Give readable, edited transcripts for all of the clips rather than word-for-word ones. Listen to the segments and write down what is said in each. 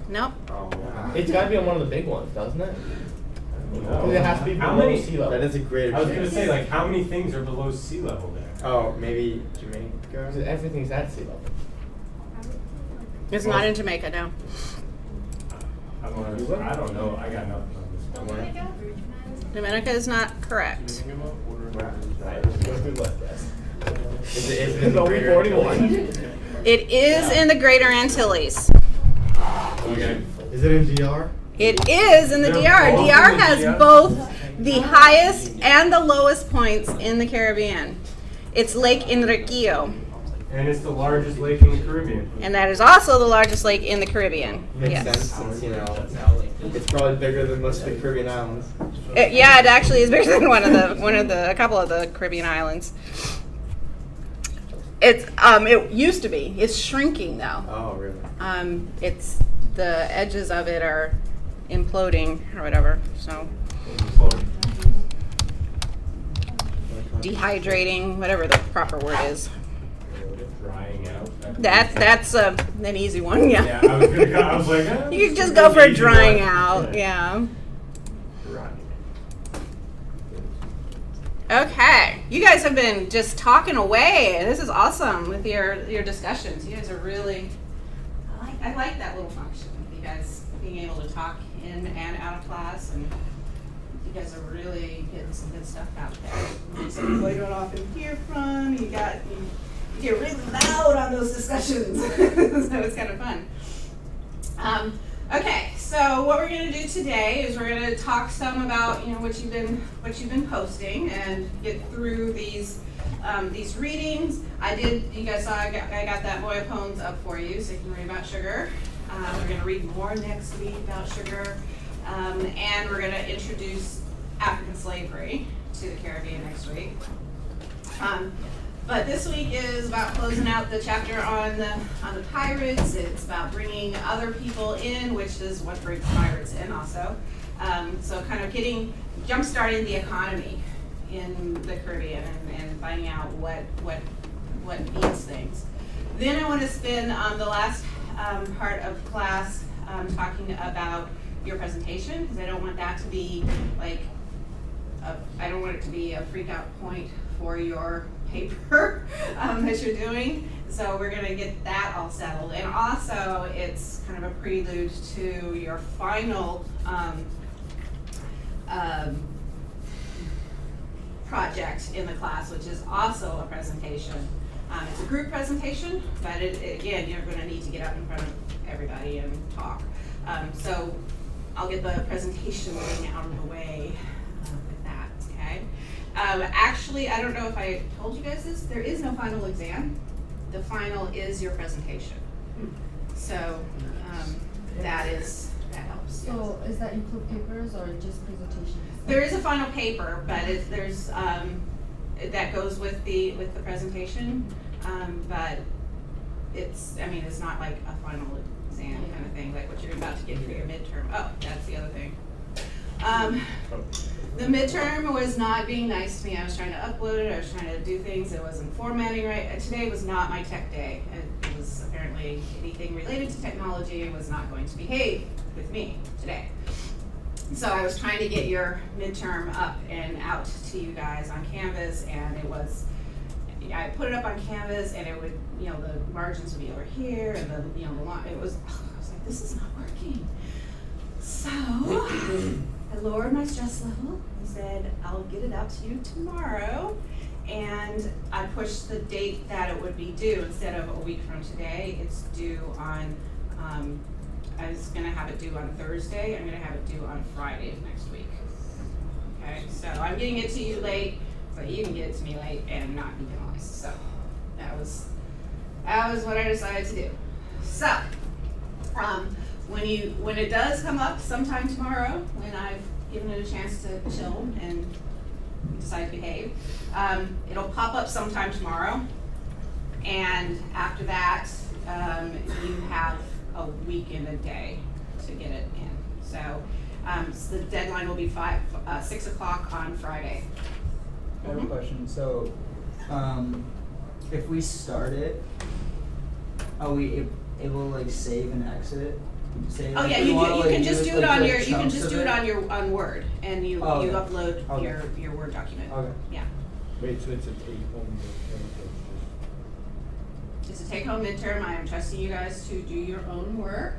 Nope. Oh, It's got to be on one of the big ones, doesn't it? No. Because it has to be How below many- sea level. that is a great. I was gonna say, like, how many things are below sea level there? Oh, maybe Jamaica. Because everything's at sea level. It's not in Jamaica, no. I don't know. I got nothing on this one. Dominica is not correct. Right, go through the list, guys. Is it It's in the only greater 41. It is in the Greater Antilles. Okay. Is it in DR? It is in the They're DR. both DR in the has DR? both the highest and the lowest points in the Caribbean. It's Lake Enriquillo, And it's the largest lake in the Caribbean. and that is also the largest lake in the Caribbean. Makes Yes. sense since, you know, it's probably bigger than most of the Caribbean islands. Yeah, it actually is bigger than a couple of the Caribbean islands. It used to be. It's shrinking though. Oh, really? It's the edges of it are imploding or whatever. So dehydrating, whatever the proper word is. Drying out. That's an easy one. Yeah. Yeah, I was like, You could just go for a drying out. Yeah. Okay, you guys have been just talking away. This is awesome with your discussions. You guys are really. I like that little function. You guys being able to talk in and out of class, and you guys are really getting some good stuff out there. So you don't often hear from. You get really loud on those discussions, so it's kind of fun. Okay, so what we're going to do today is we're going to talk some about what you've been posting and get through these readings. You guys saw I got that Moya poems up for you, so you can read about sugar. We're going to read more next week about sugar, and we're going to introduce African slavery to the Caribbean next week. But this week is about closing out the chapter on the pirates. It's about bringing other people in, which is what brings pirates in also. So kind of jump-starting the economy in the Caribbean and finding out what feeds things. Then I want to spend the last part of class talking about your presentation, because I don't want that to be I don't want it to be a freak out point for your paper that you're doing. So we're going to get that all settled. And also it's kind of a prelude to your final project in the class, which is also a presentation. It's a group presentation, but again, you're going to need to get up in front of everybody and talk. So I'll get the presentation thing out of the way with that, okay? Actually, I don't know if I told you guys this, there is no final exam. The final is your presentation. So that helps. So is that include papers or just presentations? There is a final paper, but there's that goes with the presentation, but it's not like a final exam kind of thing, like what you're about to get for your midterm. Oh, that's the other thing. The midterm was not being nice to me. I was trying to upload it. I was trying to do things. It wasn't formatting right. Today was not my tech day. It was apparently anything related to technology was not going to behave with me today. So I was trying to get your midterm up and out to you guys on Canvas, and I put it up on Canvas, and it would, the margins would be over here, and the line. I was like, this is not working. So I lowered my stress level and said, I'll get it out to you tomorrow. And I pushed the date that it would be due. Instead of a week from today, it's due on, I was gonna have it due on Thursday. I'm gonna have it due on Friday of next week. Okay, so I'm getting it to you late, so you can get it to me late and not be penalized. So that was what I decided to do. So, when it does come up sometime tomorrow, when I've given it a chance to chill and decide to behave, it'll pop up sometime tomorrow, and after that, you have a week and a day to get it in. So the deadline will be 6 o'clock on Friday. I have a question. So, if we start it, are we able to save and exit say Oh if yeah, we you wanna, can like, just use, do it like, on the your, you can chunks just of do it on Word, and you Oh, you okay. upload Okay. your Word document. Okay. Yeah, Wait, so it's a take home. it's a take-home midterm. I am trusting you guys to do your own work.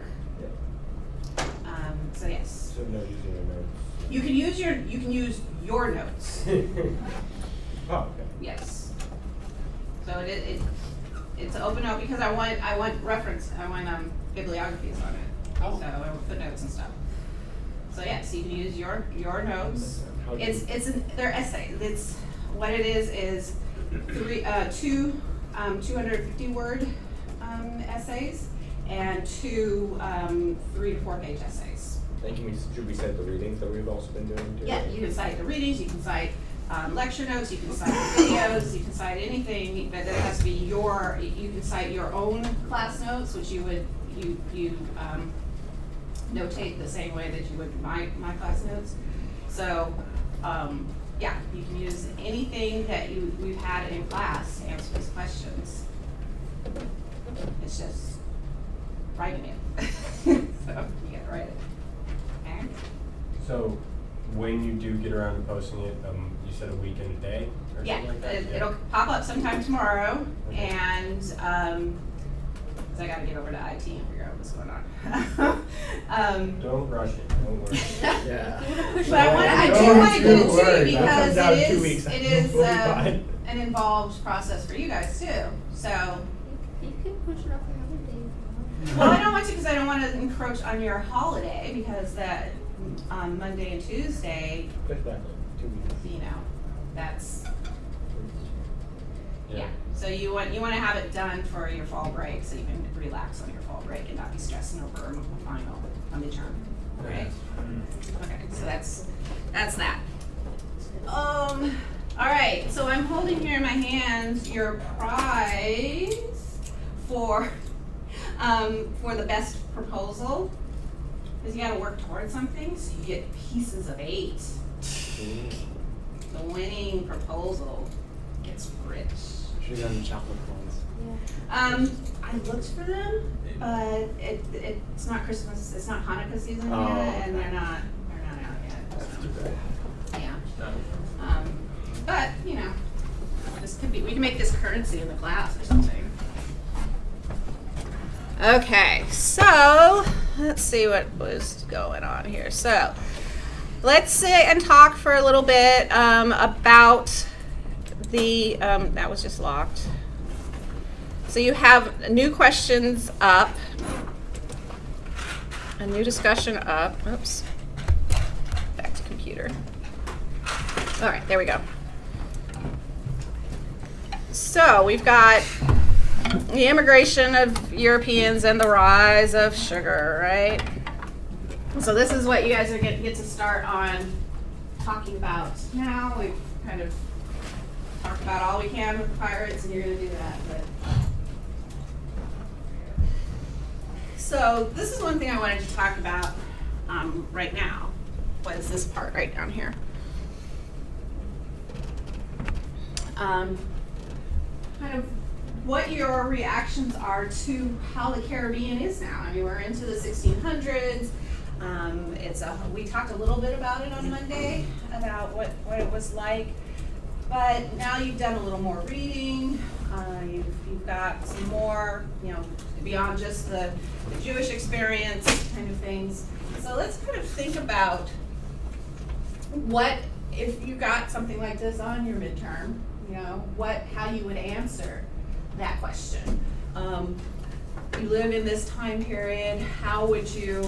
So yes, So no using your notes. you can use your notes. Oh, okay. Yes. So it's an open note because I want reference, I want bibliographies on it. Oh. So I want footnotes and stuff. So yes, you can use your notes. How do you- They're essays. It's what it is two 250 word essays and two 3 to 4 page essays. And should we cite the readings that we've also been doing too? Yeah, you can cite the readings, you can cite lecture notes, you can cite videos, you can cite anything, but it has to be you can cite your own class notes, which you notate the same way that you would my class notes. So, yeah, you can use anything that we've had in class to answer these questions. It's just writing it. So, you gotta write it. Okay? So, when you do get around to posting it, you said a week and a day or Yeah, something like that? it'll pop up sometime tomorrow, Okay. and, 'cause I gotta get over to IT and figure out what's going on. Don't rush it, don't worry. Yeah. But I do Don't wanna get it worry, too, that because comes out in it 2 is, weeks. it is, We'll be fine. an involved process for you guys too, so. You can push it off another day if you want. Well, I don't want to, because I don't wanna encroach on your holiday, because that, Monday and Tuesday, Push back like 2 weeks. you know, that's, yeah. So you want to have it done for your fall break, so you can relax on your fall break and not be stressing over a final, a midterm, right? Okay, so that's that. All right, so I'm holding here in my hands your prize for the best proposal, because you got to work towards something, so you get pieces of 8. The winning proposal gets rich. Should've done the chocolate ones. I looked for them, but it's not Christmas, it's not Hanukkah season Oh, yet, and okay. they're not out yet. That's too bad. Yeah. But, you know, this could be, we can make this currency in the class or something. Okay, so let's see what was going on here. So let's sit and talk for a little bit about the, that was just locked. So you have new questions up, a new discussion up. Oops. Back to computer. All right, there we go. So we've got the immigration of Europeans and the rise of sugar, right? So this is what you guys are get to start on talking about now. We've kind of talked about all we can with pirates, and you're going to do that. But so this is one thing I wanted to talk about right now. Was this part right down here? Kind of what your reactions are to how the Caribbean is now. I mean, we're into the 1600s. We talked a little bit about it on Monday, about what it was like, but now you've done a little more reading. You've got some more, you know, beyond just the Jewish experience kind of things. So let's kind of think about what, if you got something like this on your midterm, you know, how you would answer that question. You live in this time period, how would you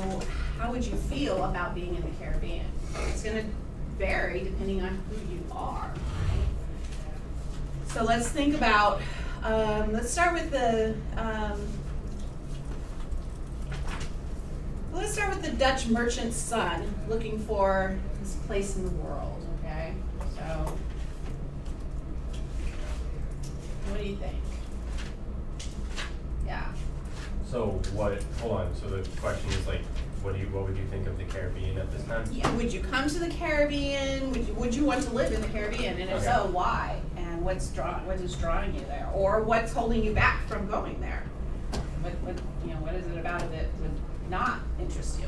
feel about being in the Caribbean? It's gonna vary depending on who you are, right? So let's think about, let's start with the Dutch merchant's son looking for his place in the world, okay? So, what do you think? Yeah. So hold on, so the question is like, what would you think of the Caribbean at this time? Yeah, would you come to the Caribbean? Would you want to live in the Caribbean? And if Okay. so, why? And what is drawing you there? Or what's holding you back from going there? What is it about it that would not interest you?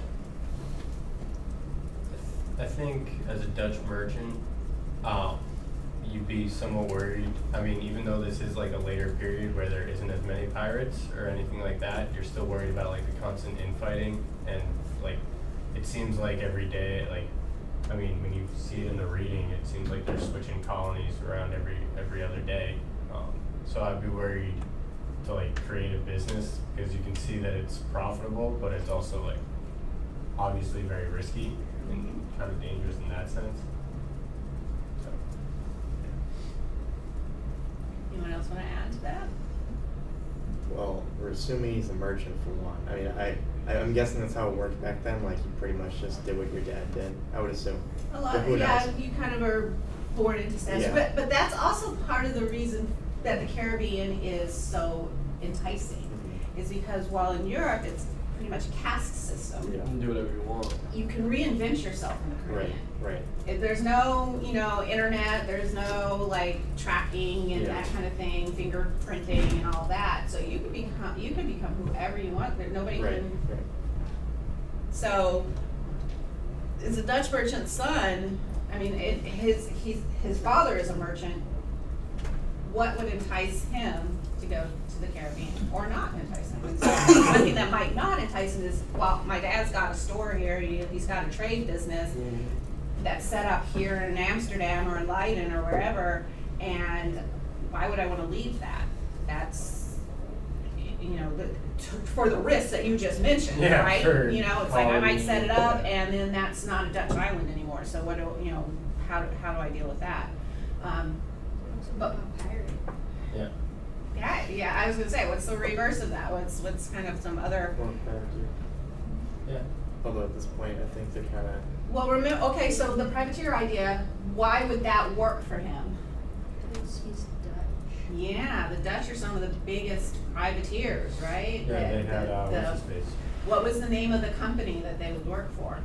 I think as a Dutch merchant, you'd be somewhat worried. I mean, even though this is like a later period where there isn't as many pirates or anything like that, you're still worried about like the constant infighting, and like it seems like every day, like I mean, when you see it in the reading, it seems like they're switching colonies around every other day. So I'd be worried to like create a business because you can see that it's profitable, but it's also like obviously very risky and kind of dangerous in that sense. So, Anyone else wanna add to that? Well, we're assuming he's a merchant for one. I mean, I'm guessing that's how it worked back then. Like, you pretty much just did what your dad did. I would assume. A lot, But who yeah, knows? you kind of are born into status, Yeah. but that's also part of the reason that the Caribbean is so enticing, is because while in Europe it's pretty much a caste system, Yeah. You can do whatever you want. you can reinvent yourself in the Right. Caribbean. Right. If there's no, internet, there's no like tracking and Yeah. that kind of thing, fingerprinting and all that, so you can become whoever you want, there, nobody Right. can. Right. So, as a Dutch merchant's son, I mean, his father is a merchant. What would entice him to go to the Caribbean or not entice him? One thing that might not entice him is, well, my dad's got a store here, he's got a trade business that's set up here in Amsterdam or in Leiden or wherever, and why would I wanna leave that? That's, for the risks that you just mentioned, Yeah, right? sure. It's like I might Quality. set it up and then that's not a Dutch island anymore, so how do I deal with that? But, Pirate. yeah. yeah, I was gonna say, what's the reverse of that? What's kind of some other, Well, privateer. Yeah. Although at this point, I think they're kind of. well, okay, so the privateer idea, why would that work for him? Because he's Dutch. Yeah, the Dutch are some of the biggest privateers, right? Yeah, they The- had, the- what's his face? What was the name of the company that they would work for?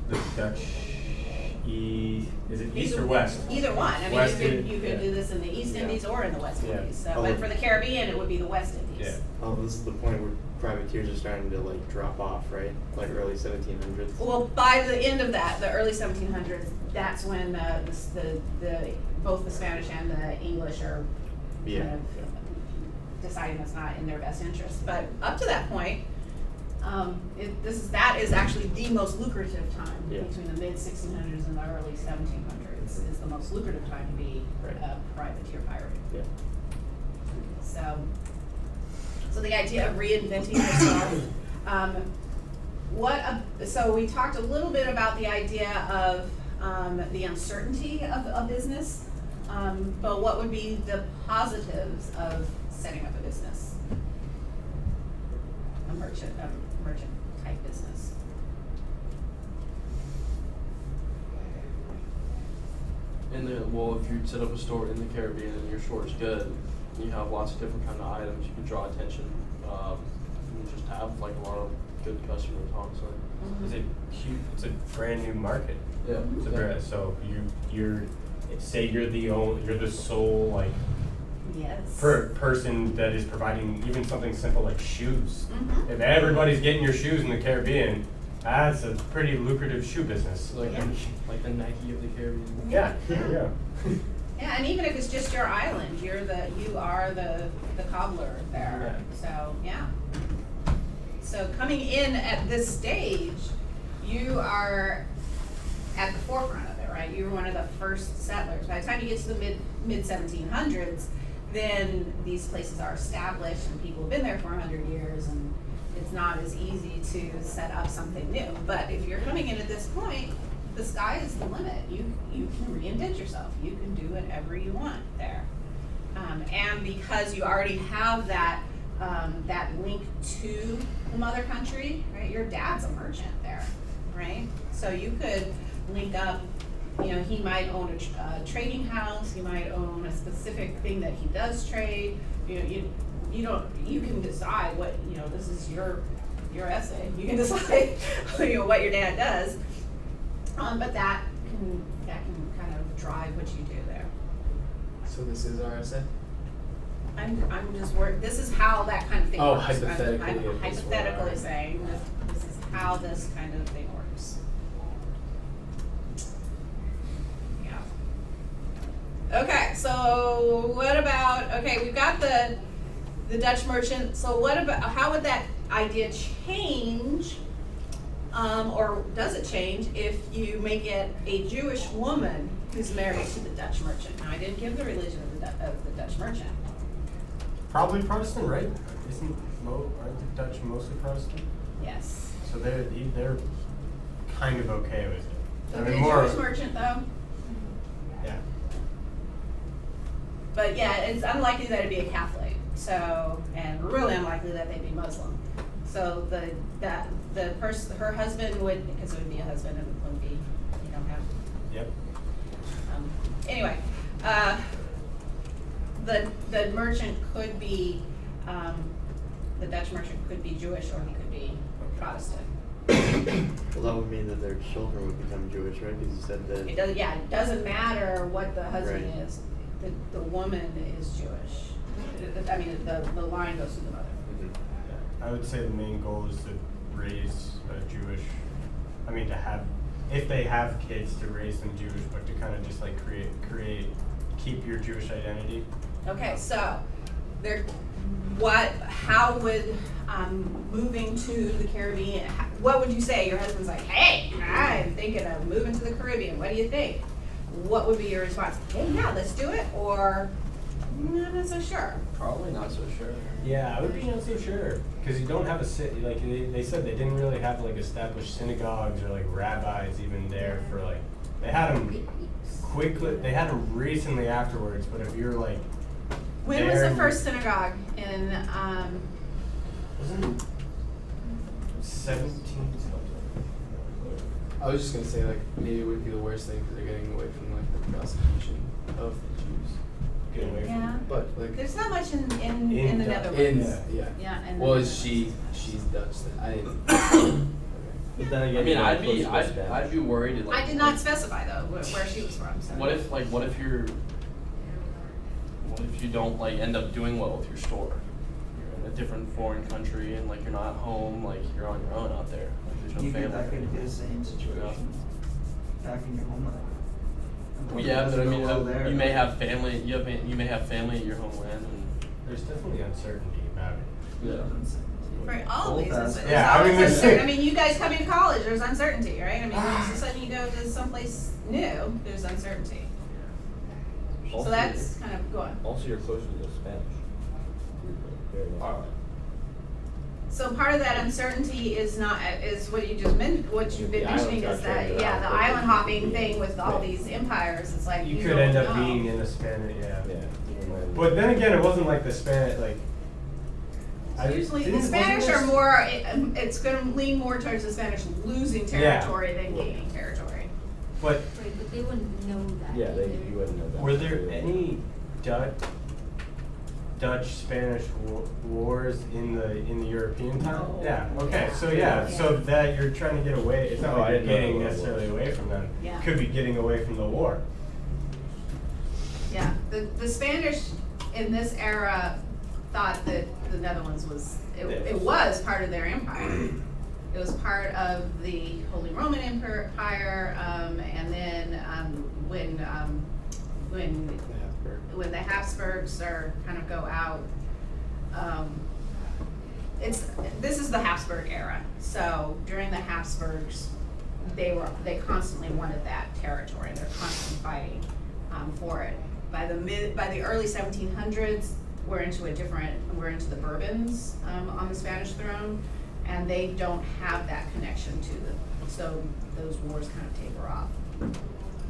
The Dutch is it East or West? Either one, I mean, West you Indies, could yeah. do this in the East Yeah. Indies or in the West Yeah. Indies, so, Oh, but look. for the Caribbean, it would be the West Indies. Yeah. Oh, this is the point where privateers are starting to like drop off, right? Like early 1700s. Well, by the end of that, the early 1700s, that's when both the Spanish and the English are Yeah. kind of deciding that's not in their best interest. But up to that point, that is actually the most lucrative time Yeah. between the mid 1600s and the early 1700s is the most lucrative time to be Right. a privateer pirate. Yeah. So the idea of reinventing yourself. So we talked a little bit about the idea of the uncertainty of a business, but what would be the positives of setting up a business? A merchant type business. And then, well, if you set up a store in the Caribbean and your store is good, you have lots of different kind of items, you can draw attention, and just have like a lot of good customers, honestly. It's a huge, it's a brand new market. Yeah. It's a brand, so you're say you're the sole like Yes. person that is providing even something simple like shoes. Mhm. If everybody's getting your shoes in the Caribbean, that's a pretty lucrative shoe business. Like, Yeah. like the Nike of the Caribbean. Yeah, yeah. Yeah, and even if it's just your island, you are the cobbler there. So, yeah. So coming in at this stage, you are at the forefront of it, right? You were one of the first settlers. By the time you get to the mid 1700s, then these places are established and people have been there for 100 years, and it's not as easy to set up something new. But if you're coming in at this point, the sky is the limit. You can reinvent yourself. You can do whatever you want there. And because you already have that link to the mother country, right? Your dad's a merchant there, right? So you could link up. He might own a trading house. He might own a specific thing that he does trade. You can decide what This is your essay. You can decide what your dad does. But that can kind of drive what you do there. So this is our essay? I'm just worried, this is how that kind of thing Oh, works. hypothetically, I'm it is hypothetically what- saying this is how this kind of thing works. Yeah. Okay, so what about, okay, we've got the Dutch merchant, so what about, how would that idea change, or does it change if you make it a Jewish woman who's married to the Dutch merchant? Now, I didn't give the religion of the Dutch merchant. Probably Protestant, right? Aren't the Dutch mostly Protestant? Yes. So they're kind of okay with it. So I the mean, more. Jewish merchant though? Yeah. But yeah, it's unlikely that it'd be a Catholic, so, and really unlikely that they'd be Muslim. So her husband would, because it would be a husband and it wouldn't be, you don't have. Yep. Anyway, the merchant could be, the Dutch merchant could be Jewish or he could be Protestant. Well, that would mean that their children would become Jewish, right? Because you said that. It doesn't matter what the husband Right. is, the woman is Jewish. I mean, the line goes through the mother. I would say the main goal is to raise a Jewish, to have, if they have kids, to raise them Jewish, but to kind of just like keep your Jewish identity. Okay, so how would moving to the Caribbean, what would you say? Your husband's like, hey, I'm thinking of moving to the Caribbean. What do you think? What would be your response? Hey, yeah, let's do it, or I'm not so sure. Probably not so sure. Yeah, I would be not so sure, because you don't have a like they said they didn't really have like established synagogues or like rabbis even there for like, they had them quickly, they had them recently afterwards, but if you're like When was the first synagogue in, wasn't it 17 something? I was just gonna say, like, maybe it would be the worst thing because they're getting away from, like, the prosecution of the Jews. Get away from yeah, But, like, there's not much in the In Dutch. Netherlands. yeah. Yeah, and. Well, she's Dutch then. I didn't. But then again, I mean, you're I'd close be, to I'd, Spanish. I'd be worried. Like, I did not specify though where she was from, so. What if you don't like end up doing well with your store? You're in a different foreign country and like you're not home, like you're on your own out there. Like there's no You family. get back into the same situation back in your homeland. Well, yeah, but I mean, Still there, you may but- have family. You may have family at your homeland, There's definitely uncertainty about it. and For all Both these, there's aspects. Yeah, I mean, always there's- uncertainty. I mean, you guys coming to college, there's uncertainty, right? I mean, all of a sudden you go to someplace new, there's uncertainty. So Also, that's kind of, go on. Also, you're closer to the Spanish. You're very much. So part of that uncertainty is not, is what you just meant, what you've been The islands mentioning is are that, changing yeah, the around. island hopping thing with all Right. these empires, it's like, You you could don't end up know. being in a Spanish, yeah. Yeah. even when- But then again, it wasn't like the Spanish, like. Usually, the wasn't Spanish this- are more, it's gonna lean more towards the Spanish losing territory than gaining territory. But Right, but they wouldn't know that. Yeah, either. you wouldn't know that. were there any Dutch-Spanish wars in the European time? No. Yeah, okay, so yeah, so that you're trying to get away, it's not No, I like you're didn't know getting what it necessarily was. away from them. Yeah. Could be getting away from the war. Yeah, the Spanish in this era thought that the Netherlands was, it was part of their empire. It was part of the Holy Roman Empire, and then, when the Habsburgs kind of go out, this is the Habsburg era. So during the Habsburgs, they constantly wanted that territory. They're constantly fighting for it. By the early 1700s, we're into the Bourbons on the Spanish throne, and they don't have that connection to them. So those wars kind of taper off.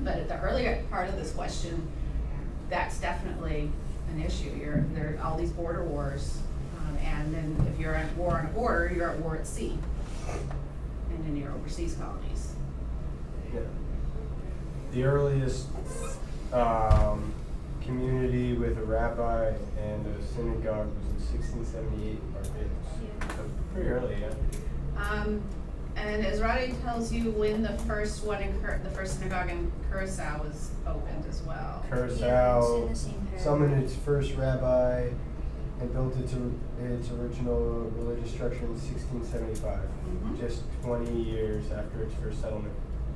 But at the earlier part of this question, that's definitely an issue. There are all these border wars, and then if you're at war on a border, you're at war at sea, and in your overseas colonies. Yeah. The earliest community with a rabbi and a synagogue was in 1678 in Barbados. So pretty early, yeah. And as Roddy tells you, when the first synagogue in Curacao was opened as well. Curacao Yeah, it's in the same paragraph. summoned its first rabbi and built its original religious structure in 1675, Mhm. just 20 years after its first settlement.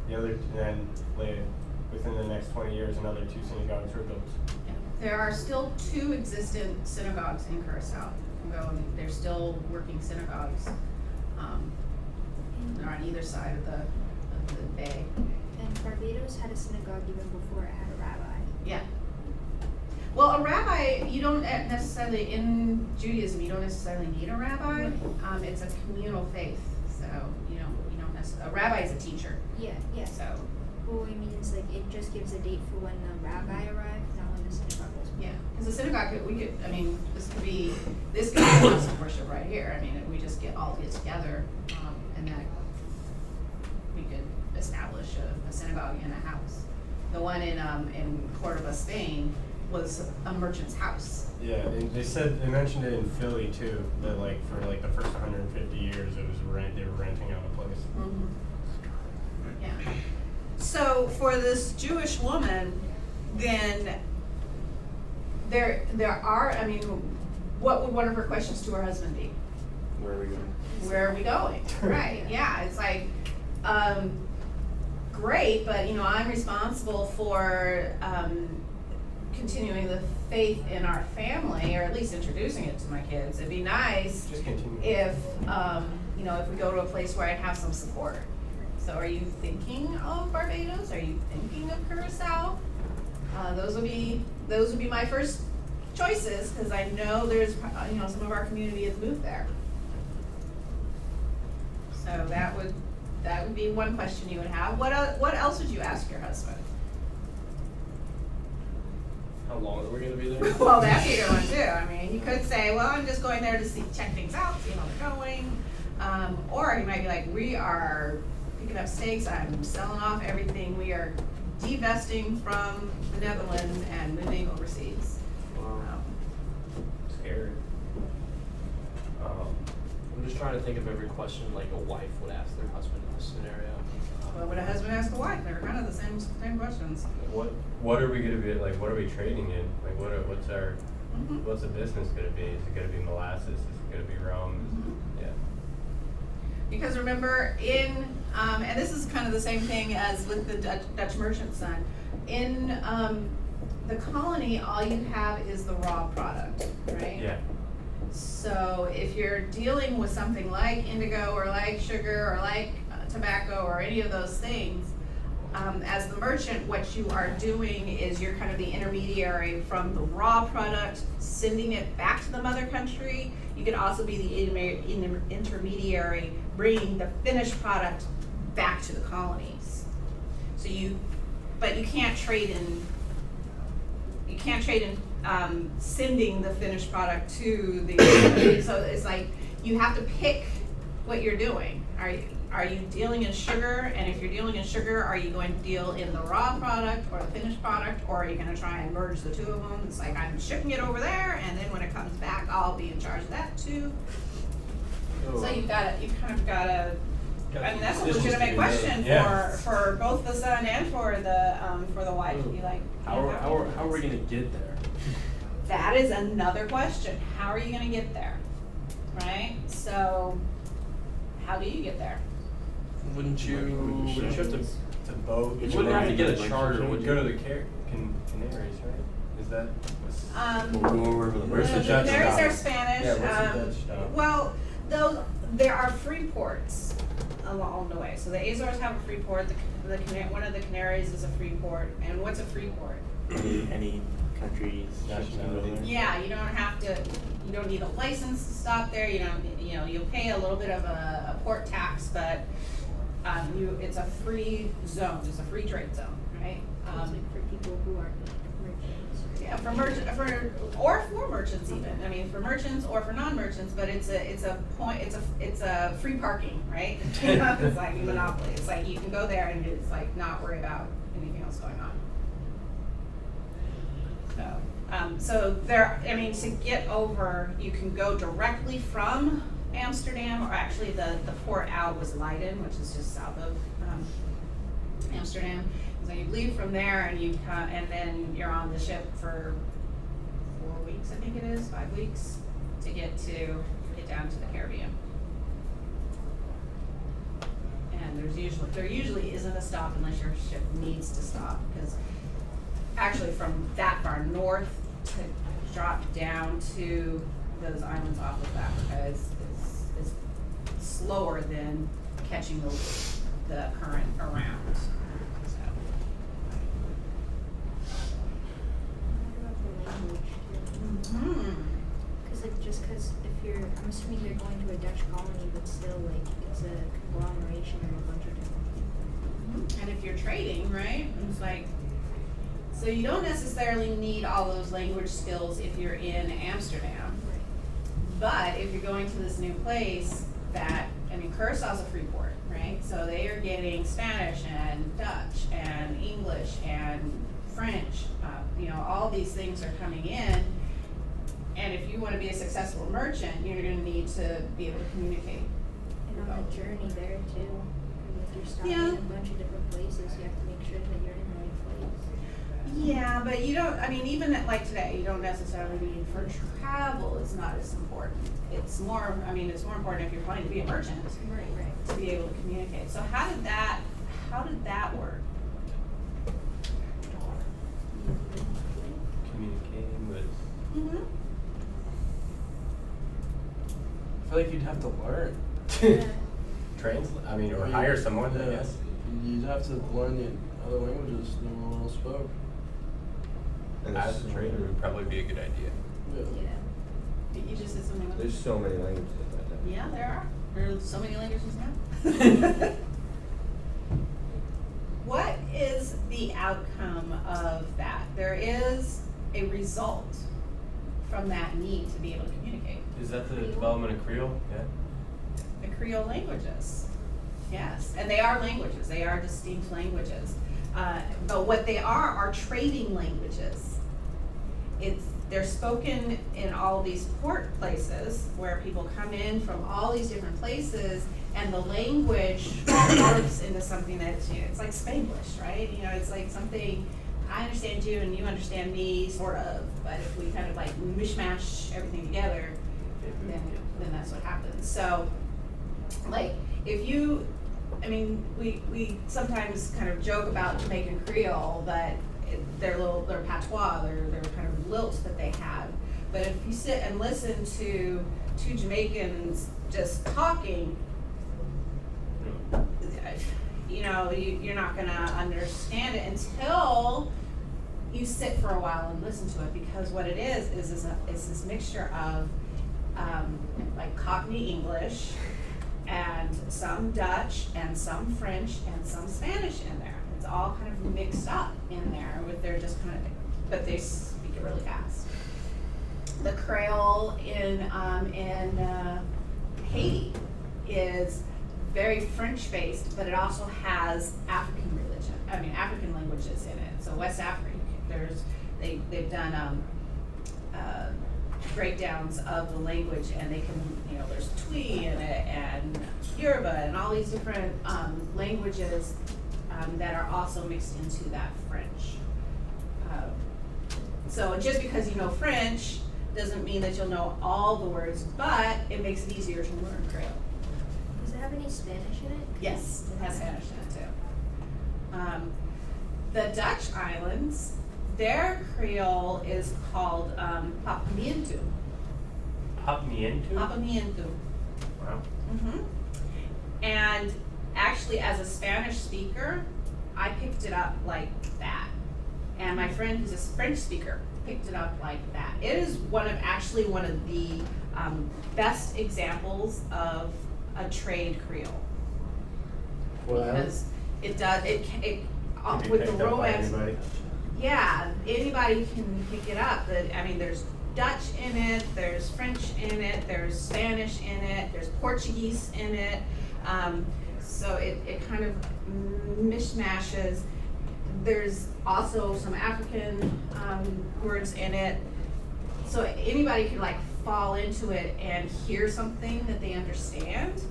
Then later, within the next 20 years, another 2 synagogues were built. Yeah. There are still 2 existent synagogues in Curacao. You can go and they're still working synagogues. They're on either side of the bay. And Barbados had a synagogue even before it had a rabbi. Yeah. Well, a rabbi, you don't necessarily, in Judaism, you don't necessarily need a rabbi. It's a communal faith, so you don't necessarily, a rabbi is a teacher, Yeah, yeah. so, Well, it means like it just gives a date for when the rabbi arrived, not when the synagogue was built. yeah. Because the synagogue, this could be a house of worship right here. I mean, if we just all get together, and that we could establish a synagogue in a house. The one in Cordoba, Spain, was a merchant's house. Yeah, and they mentioned it in Philly too, that like for like the first 150 years it was they were renting out a place. Mm-hmm. Yeah. So for this Jewish woman, then there are, I mean, what would one of her questions to her husband be? Where are we going? Where are we going? Right, yeah, it's like, great, but I'm responsible for, continuing the faith in our family, or at least introducing it to my kids. It'd be nice Just continue. if we go to a place where I have some support. So are you thinking of Barbados? Are you thinking of Curacao? Those would be my first choices, because I know there's some of our community has moved there. So that would be one question you would have. What else would you ask your husband? How long are we gonna be there? Well, that's a good one too. I mean, you could say, well, I'm just going there to check things out, see how they're going. Or you might be like, we are picking up stakes, I'm selling off everything, we are divesting from the Netherlands and moving overseas. Wow. Scary. I'm just trying to think of every question like a wife would ask their husband in this scenario. What would a husband ask a wife? They're kind of the same questions. What are we gonna be, like, what are we trading in? Like, what's Mhm. the business gonna be? Is it gonna be molasses? Is it gonna be rum? Mhm. Yeah. Because remember, and this is kind of the same thing as with the Dutch merchant son. In the colony, all you have is the raw product, right? Yeah. So if you're dealing with something like indigo or like sugar or like tobacco or any of those things, as the merchant, what you are doing is you're kind of the intermediary from the raw product, sending it back to the mother country. You could also be the intermediary, bringing the finished product back to the colonies. But you can't trade in sending the finished product to the, so it's like, you have to pick what you're doing. Are you dealing in sugar? And if you're dealing in sugar, are you going to deal in the raw product or the finished product? Or are you gonna try and merge the two of them? It's like, I'm shipping it over there, and then when it comes back, I'll be in charge of that too. So you kind of gotta, I mean, that's a legitimate question Yeah. for both the son and for the wife. Be like, How are we gonna get there? that is another question. How are you gonna get there? Right? So, how do you get there? Wouldn't you have to? It's a boat. You wouldn't have to get a charter, would you? Go to the Canaries, right? Is that? We'll go over the Where's the The Dutch Canaries stop? are Spanish. Yeah, where's the Dutch stop? Well, there are free ports along the way. So the Azores have a free port. One of the Canaries is a free port. And what's a free port? Any countries, Nationality. Yeah, you don't need a license to stop there. You'll pay a little bit of a port tax, but it's a free zone. It's a free trade zone, right? It's like for people who aren't merchants. Yeah, for merchants even. I mean, for merchants or for non-merchants, but it's a free parking, right? It's like a monopoly. It's like you can go there and it's like not worry about anything else going on. So to get over, you can go directly from Amsterdam, or actually the port out was Leiden, which is just south of Amsterdam. So you leave from there and then you're on the ship for 4 weeks, I think it is, 5 weeks. to get down to the Caribbean. And there usually isn't a stop unless your ship needs to stop, because actually from that far north to drop down to those islands off of Africa is slower than catching the current around. What about the language too? Cause I'm assuming they're going to a Dutch colony, but still like it's a conglomeration of a bunch of different people. And if you're trading, right, it's like, so you don't necessarily need all those language skills if you're in Amsterdam. But if you're going to this new place Curaçao's a free port, right? So they are getting Spanish and Dutch and English and French, all these things are coming in. And if you want to be a successful merchant, you're going to need to be able to communicate. And on the journey there too, if you're stopping Yeah. in a bunch of different places, you have to make sure that you're in the right place. Yeah, but you don't, even like today, you don't necessarily need for travel, it's not as important. It's more important if you're planning to be a merchant, Right. to be able to communicate. So how did that work? Communicating with. Mm-hmm. I feel like you'd have to learn. Or hire someone, I Yeah. guess. You'd have to learn the other languages no one else spoke. And As there's a trader would probably be a good idea. Yeah. You just said something. There's so many languages like that. Yeah, there are. There are so many languages now. What is the outcome of that? There is a result from that need to be able to communicate. Is that the development of Creole? Yeah. The Creole languages, yes, and they are languages. They are distinct languages. But what they are trading languages. They're spoken in all these port places where people come in from all these different places, and the language morphs into something that's, it's like Spanglish, right? It's like something, I understand you and you understand me, sort of, but if we kind of like mishmash everything together, then that's what happens. So, like, if you, we sometimes kind of joke about Jamaican Creole, but their patois, their kind of lilt that they have. But if you sit and listen to two Jamaicans just talking, you're not gonna understand it until you sit for a while and listen to it, because what it is this mixture of like Cockney English and some Dutch and some French and some Spanish in there. It's all kind of mixed up in there with their just kind of, but they speak it really fast. The Creole in Haiti is very French based, but it also has African languages in it. So West Africa, they've done breakdowns of the language, and they can, there's Twi in it and Yoruba and all these different languages that are also mixed into that French. So just because you know French doesn't mean that you'll know all the words, but it makes it easier to learn Creole. Does it have any Spanish in it? Yes, it has Spanish in it too. The Dutch islands, their Creole is called Papiamentu. Papiamentu? Papiamentu. Wow. Mm-hmm. And actually, as a Spanish speaker, I picked it up like that. And my friend who's a French speaker picked it up like that. It is one of the best examples of a trade Creole. Because it does, it Can be with the picked up by Romance. anybody. Yeah, anybody can pick it up. There's Dutch in it, there's French in it, there's Spanish in it, there's Portuguese in it. So it kind of mishmashes. There's also some African words in it. So anybody can like fall into it and hear something that they understand.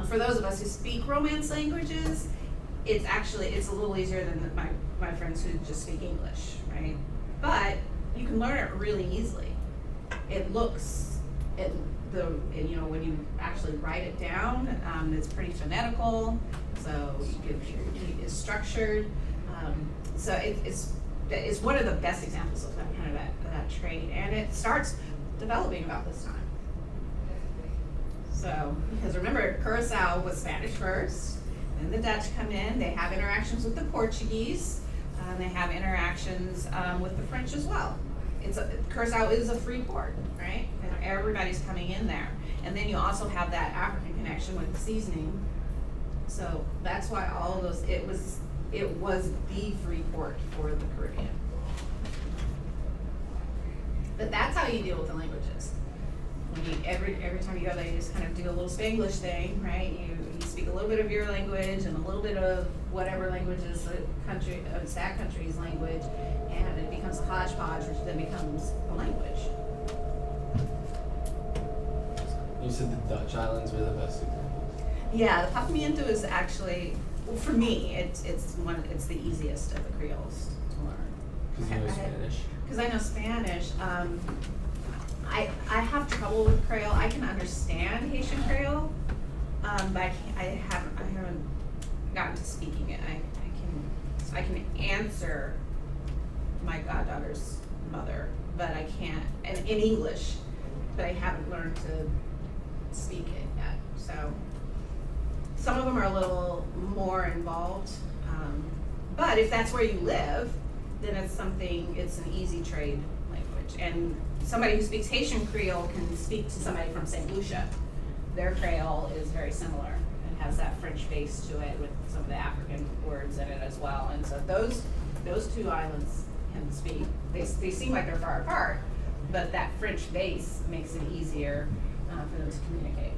For those of us who speak Romance languages, it's a little easier than my friends who just speak English, right? But you can learn it really easily. it looks, you know, when you actually write it down, it's pretty phonetical, so it's structured. So it's one of the best examples of that kind of that trait, and it starts developing about this time. So, because remember, Curacao was Spanish first, then the Dutch come in, they have interactions with the Portuguese, they have interactions with the French as well. Curacao is a free port, right? And everybody's coming in there. And then you also have that African connection with the seasoning. So that's why all of those, it was the free port for the Caribbean. But that's how you deal with the languages. When you, every time you go there, you just kind of do a little Spanglish thing, right? You speak a little bit of your language and a little bit of whatever language is the country, that country's language, and it becomes a hodgepodge, which then becomes a language. You said the Dutch islands were the best examples. Yeah, the Papiamento is actually, well, for me, it's the easiest of the Creoles to learn. Because you know Spanish. Because I know Spanish. I have trouble with Creole. I can understand Haitian Creole, but I haven't gotten to speaking it. I can answer my goddaughter's mother, but I can't, and in English, but I haven't learned to speak it yet. So some of them are a little more involved, but if that's where you live, then it's an easy trade language. And somebody who speaks Haitian Creole can speak to somebody from St. Lucia. Their Creole is very similar and has that French base to it with some of the African words in it as well. And so those two islands can speak. They seem like they're far apart, but that French base makes it easier for them to communicate.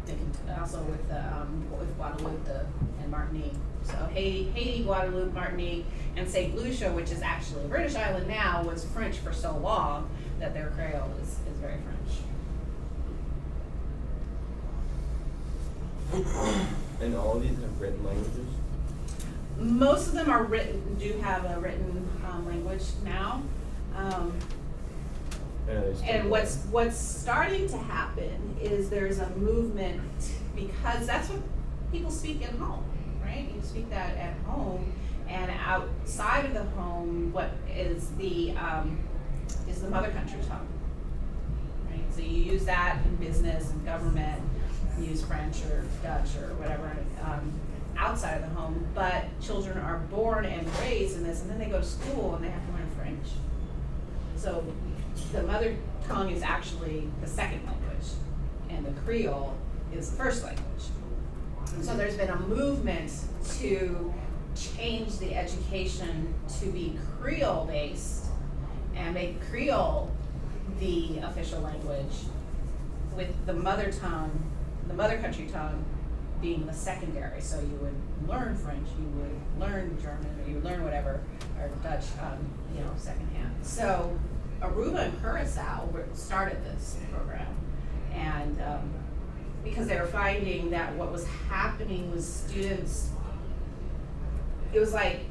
They can also with Guadeloupe and Martinique. So Haiti, Guadeloupe, Martinique, and St. Lucia, which is actually a British island now, was French for so long that their Creole is very French. And all of these have written languages? Most of them are do have a written language now. And what's starting to happen is there's a movement, because that's what people speak at home, right? You speak that at home, and outside of the home, what is the mother country tongue, right? So you use that in business and government, you use French or Dutch or whatever outside of the home, but children are born and raised in this, and then they go to school and they have to learn French. So the mother tongue is actually the second language, and the Creole is the first language. And so there's been a movement to change the education to be Creole-based and make Creole the official language, with the mother tongue, the mother country tongue, being the secondary. So you would learn French, you would learn German, or you would learn whatever, or Dutch, secondhand. So Aruba and Curacao started this program, and because they were finding that what was happening was students, it was like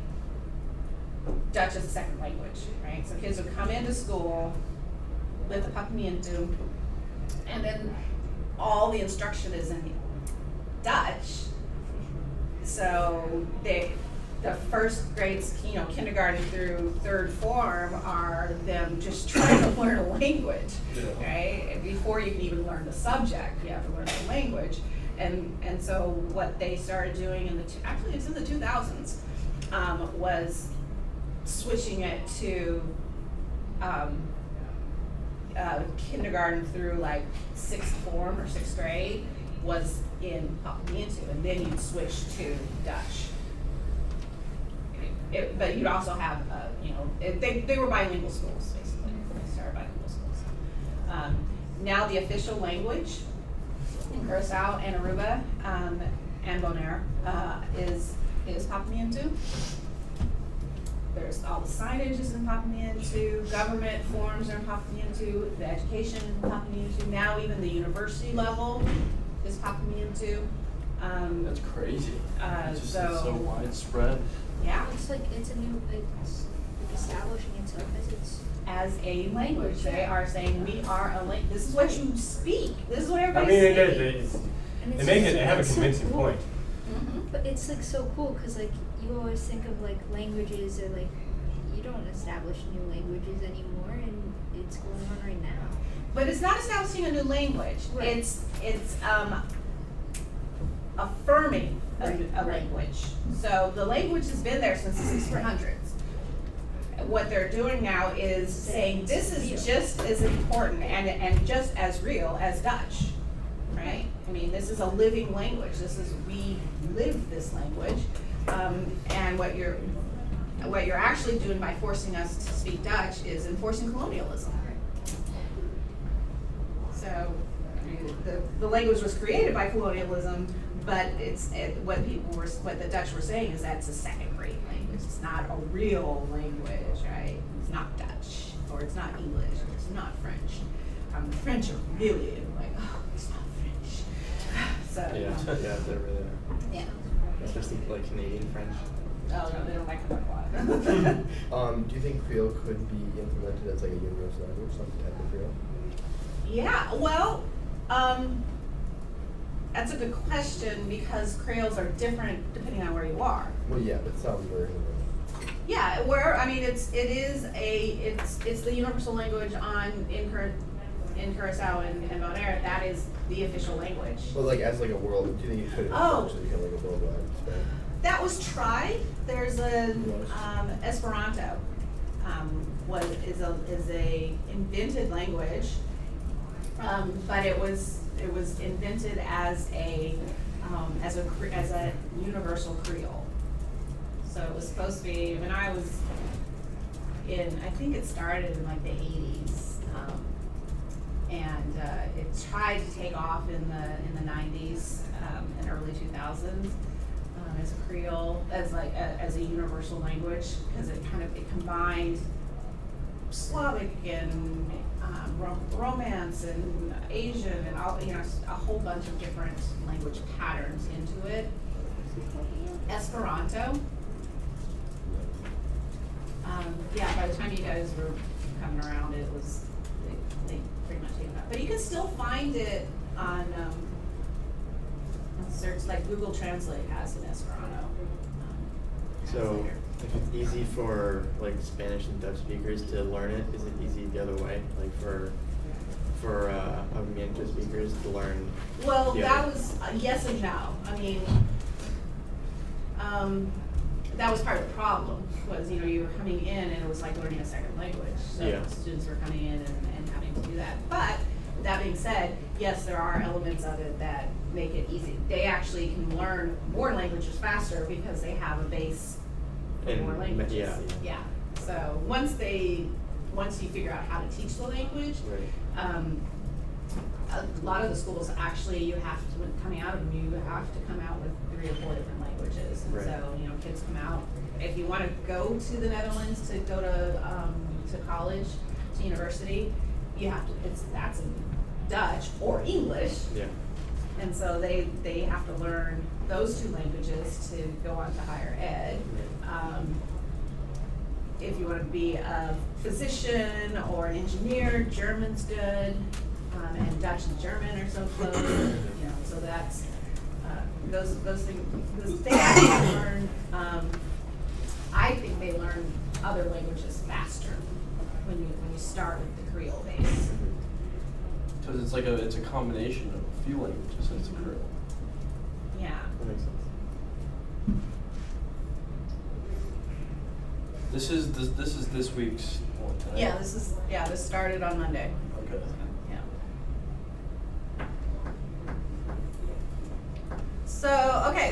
Dutch as a second language, right? So kids would come into school with the Papiamento, and then all the instruction is in Dutch. So the first grades, kindergarten through third form, are them just trying to learn a language, right? And before you can even learn the subject, you have to learn the language. And so what they started doing actually it's in the 2000s, was switching it to kindergarten through like sixth form or sixth grade was in Papiamento, and then you'd switch to Dutch. But you'd also have, they were bilingual schools, basically. They started bilingual schools. Now the official language in Curacao and Aruba and Bonaire is Papiamento. There's all the signage is in Papiamento, government forms are in Papiamento, the education in Papiamento. Now even the university level is Papiamento. That's crazy. It's so so widespread. Yeah. It's like, it's a new, establishing itself as a language. They are saying we are a language. This is what you speak. This is what everybody I mean, it speaks. does, and they it's make just- it, they have a it's so convincing cool. point. But it's like so cool because like you always think of like languages or like you don't establish new languages anymore, and it's going on right now. But it's not establishing a new language. Right. It's affirming a Right. language. So the language has been there since the 1600s. What they're doing now is saying this is just as important and just as real as Dutch, right? I mean, this is a living language. We live this language, and what you're actually doing by forcing us to speak Dutch is enforcing colonialism. So, I mean, the language was created by colonialism, but what the Dutch were saying is that's a second-rate language. It's not a real language, right? It's not Dutch, or it's not English, or it's not French. The French are really like, oh, it's not French. So, Yeah, they're really, yeah. especially like Canadian French. Oh, no, they don't like to talk a lot. Do you think Creole could be implemented as like a universal language, some type of Creole? Yeah, well, that's a good question because Creoles are different depending on where you are. Well, yeah, but some version of Yeah, I mean, it's the universal language in Curacao and Bonaire. That is the official language. it. But like as like a world, do you think it could Oh. eventually become like a worldwide spread? That was tried. There's Esperanto. Is a invented language, but it was invented as a universal Creole. So it was supposed to be when I was I think it started in like the 80s, and it tried to take off in the 90s and early 2000s. As a Creole, as a universal language, because it combined Slavic and Romance and Asian and all, a whole bunch of different language patterns into it. Esperanto. Yeah, by the time you guys were coming around, it was they pretty much gave it up. But you can still find it on. Search like Google Translate has an Esperanto. So translator. if it's easy for like Spanish and Dutch speakers to learn it, is it easy the other way? Like for Augmento speakers to learn? Well, the that other- was yes and no. I mean, that was part of the problem. Was you were coming in and it was like learning a second language. So Yeah. students were coming in and having to do that. But that being said, yes, there are elements of it that make it easy. They actually can learn more languages faster because they have a base for And more languages. yeah. So once you figure out how to teach the language, Right. a lot of the schools actually when coming out of them, you have to come out with 3 or 4 different languages. And Right. so, kids come out, if you want to go to the Netherlands to go to college, to university, you have to, that's in Dutch or English. Yeah. And so they have to learn those 2 languages to go on to higher ed. If you want to be a physician or an engineer, German's good, and Dutch and German are so close. So that's those things. They actually learn. I think they learn other languages faster when you start with the Creole base. Because it's a combination of a few languages and it's a Creole. Yeah. That makes sense. This is this week's one, right? Yeah, this started on Monday. Okay. Yeah.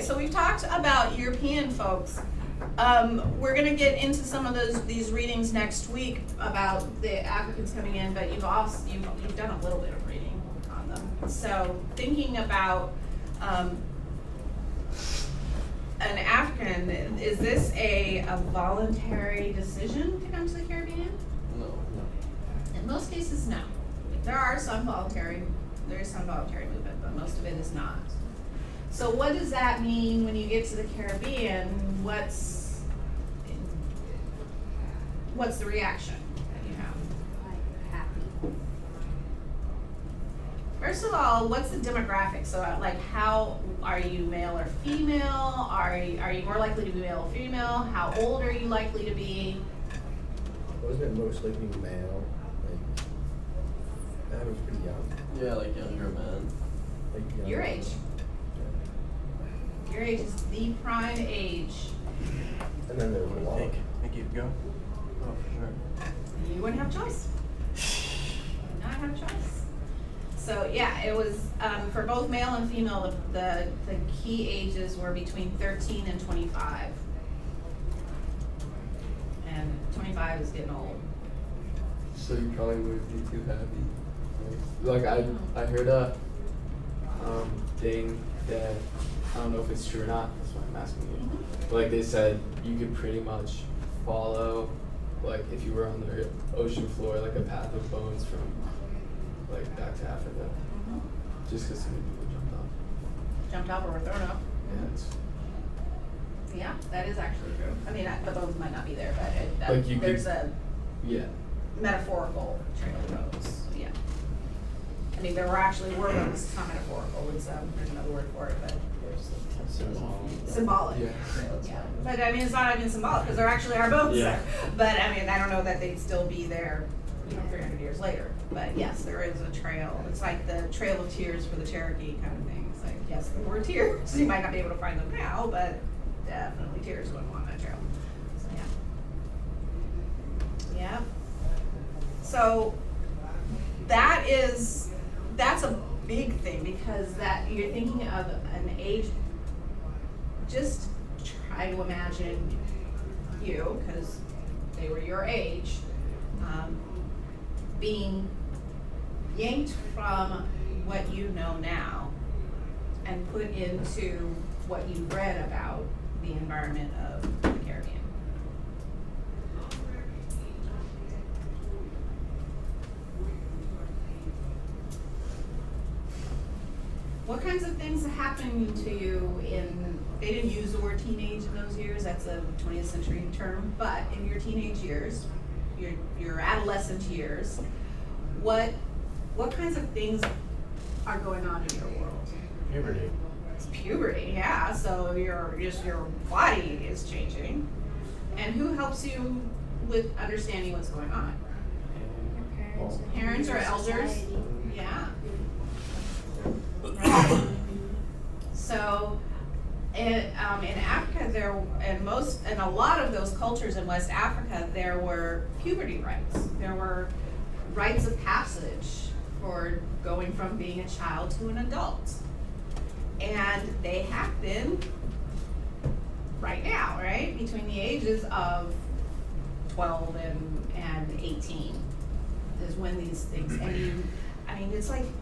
So we've talked about European folks. We're gonna get into some of these readings next week about the Africans coming in, but you've done a little bit of reading on them. So thinking about an African, is this a voluntary decision to come to the Caribbean? No. In most cases, no. There is some voluntary movement, but most of it is not. So what does that mean when you get to the Caribbean? What what's the reaction that you have? Like happy. First of all, what's the demographic? So like how, are you male or female? Are you more likely to be male or female? How old are you likely to be? Wasn't it most likely male? Like, that was pretty young. Yeah, like younger men. Like young. Your age. Your age is the prime age. And then there was a lot. Think you'd go? Oh, for sure. You wouldn't have choice. Not have choice. So yeah, it was for both male and female. The key ages were between 13 and 25, and 25 is getting old. So you probably wouldn't be too happy. Like I heard a thing that I don't know if it's true or not. That's why I'm asking you. But like they said, you could pretty much follow, like if you were on the ocean floor, like a path of bones from like back to Africa. Just because so many people jumped off. Jumped off or were thrown off. Yeah, it's Yeah, that is actually true. I mean, the bones might not be there, but Like you there's could- a yeah. metaphorical trail of roads. Yeah. I mean, there actually were roads. It's not metaphorical. It's there's another word for it, but there's symbolic. Yeah. trails. Yeah. But I mean, it's not even symbolic because there actually are boats Yeah. there. But I mean, I don't know that they'd still be there, 300 years later. But yes, there is a trail. It's like the Trail of Tears for the Cherokee kind of thing. It's like, yes, there were tears. You might not be able to find them now, but definitely tears going along that trail. So yeah. Yeah. So that's a big thing because that you're thinking of an age. Just try to imagine you, because they were your age, being yanked from what you know now and put into what you read about the environment of the Caribbean. What kinds of things happened to you they didn't use the word teenage in those years, that's a 20th century term, but in your teenage years, your adolescent years, what kinds of things are going on in your world? Puberty. It's puberty, yeah, so your body is changing. And who helps you with understanding what's going on? Your Parents or your elders? society. Yeah. Right. So, in Africa, in a lot of those cultures in West Africa, there were puberty rites. There were rites of passage for going from being a child to an adult. And they happen right now, right? Between the ages of 12 and 18 is when these things,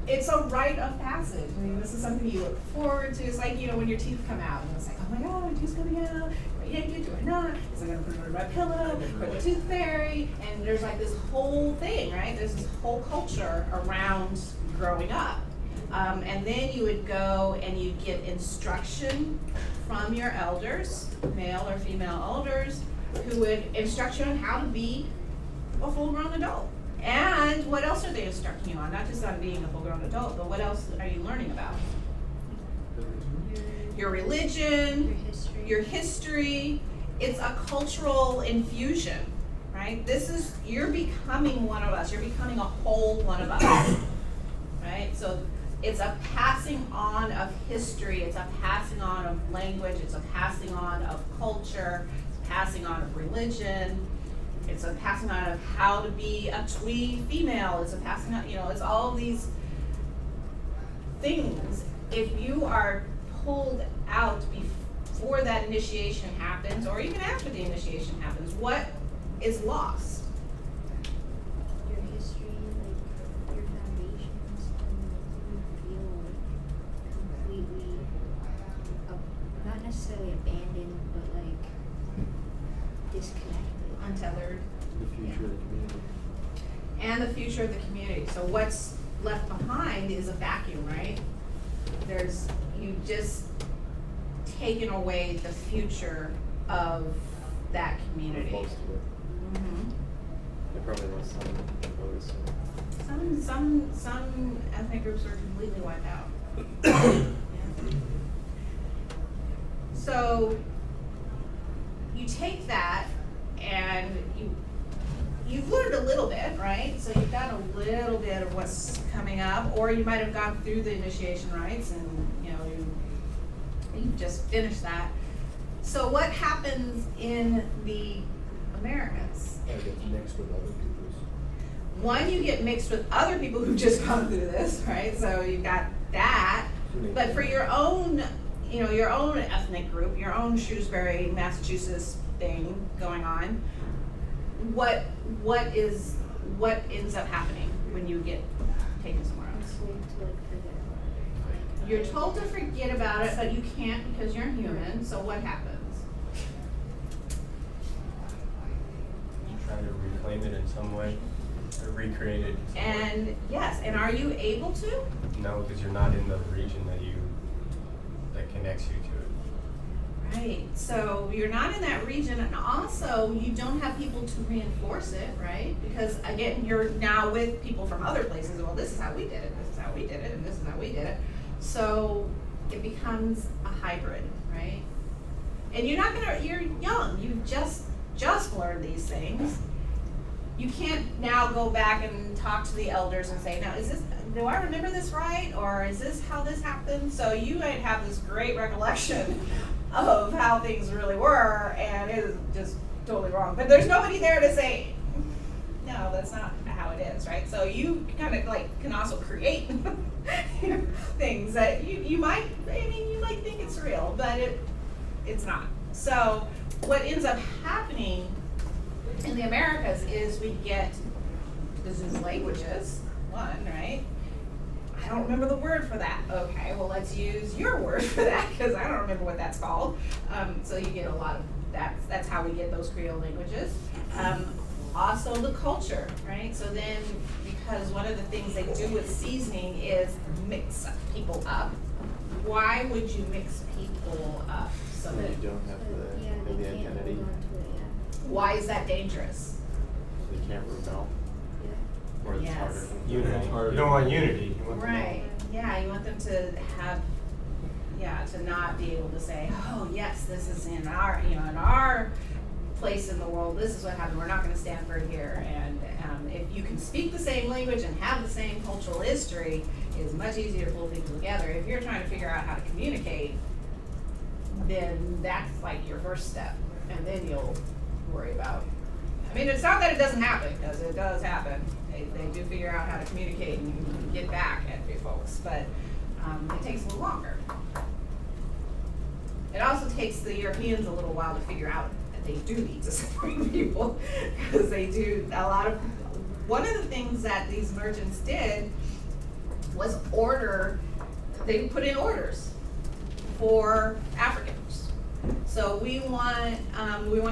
it's a rite of passage. I mean, this is something you look forward to. It's like, when your teeth come out and it's like, oh my God, my teeth's coming out. Do I yank it? Do I not? Is I gonna put it under my pillow? For the tooth fairy? And there's like this whole thing, right? There's this whole culture around growing up. And then you would go and you'd get instruction from your elders, male or female elders, who would instruct you on how to be a full-grown adult. And what else are they instructing you on? Not just on being a full-grown adult, but what else are you learning about? Your religion, your history. It's a cultural infusion, right? You're becoming one of us. You're becoming a whole one of us, right? So it's a passing on of history. It's a passing on of language. It's a passing on of culture. It's a passing on of religion. It's a passing on of how to be a twee female. It's a passing on, it's all these things. If you are pulled out before that initiation happens, or even after the initiation happens, what is lost? Your history, like your foundations, and you feel like completely, not necessarily abandoned, but like disconnected. Untethered. The future of the community. And the future of the community. So what's left behind is a vacuum, right? You've just taken away the future of that community. Close to it. Mhm. There probably was some opposed. Some ethnic groups were completely wiped out. Yeah. So you take that and you've learned a little bit, right? So you've got a little bit of what's coming up, or you might have gone through the initiation rites and you just finished that. So what happens in the Americas? I get mixed with other people's. One, you get mixed with other people who've just gone through this, right? So you've got that. But for your own, your own ethnic group, your own Shrewsbury, Massachusetts thing going on, what ends up happening when you get taken somewhere I'm else? told to like forget about it. Like, You're told to forget about it, but you can't because you're human. So what happens? Trying to reclaim it in some way, or recreate it. in some way. And yes, and are you able to? No, because you're not in the region that connects you to it. Right, so you're not in that region, and also you don't have people to reinforce it, right? Because again, you're now with people from other places. Well, this is how we did it, this is how we did it, and this is how we did it. So it becomes a hybrid, right? And you're young, you've just learned these things. You can't now go back and talk to the elders and say, now, do I remember this right? Or is this how this happened? So you might have this great recollection of how things really were, and it is just totally wrong. But there's nobody there to say, no, that's not how it is, right? So you kind of can also create things that you might think it's real, but it's not. So what ends up happening in the Americas is we get the Zulu languages, one, right? I don't remember the word for that. Okay, well, let's use your word for that because I don't remember what that's called. So you get a lot of that's how we get those Creole languages. Also the culture, right? So then, because one of the things they do with seasoning is mix people up. Why would you mix people up? So And that, you don't have yeah, the they can't identity. hold on to it, yeah. why is that dangerous? They can't rebel. Yeah. Or it's Yes. harder. Unity. harder. You don't want unity. You want Right, yeah, you want them to have, to not be able to say, oh, yes, this is in our place in the world, this is what happened, we're not gonna stand for it here. And if you can speak the same language and have the same cultural history, it's much easier to pull people together. If you're trying to figure out how to communicate, then that's like your first step, and then you'll worry about. I mean, it's not that it doesn't happen, because it does happen. They do figure out how to communicate and get back at you folks, but it takes a little longer. It also takes the Europeans a little while to figure out that they do need to separate people, because they do a lot of. One of the things that these merchants did was they put in orders for Africans. So we want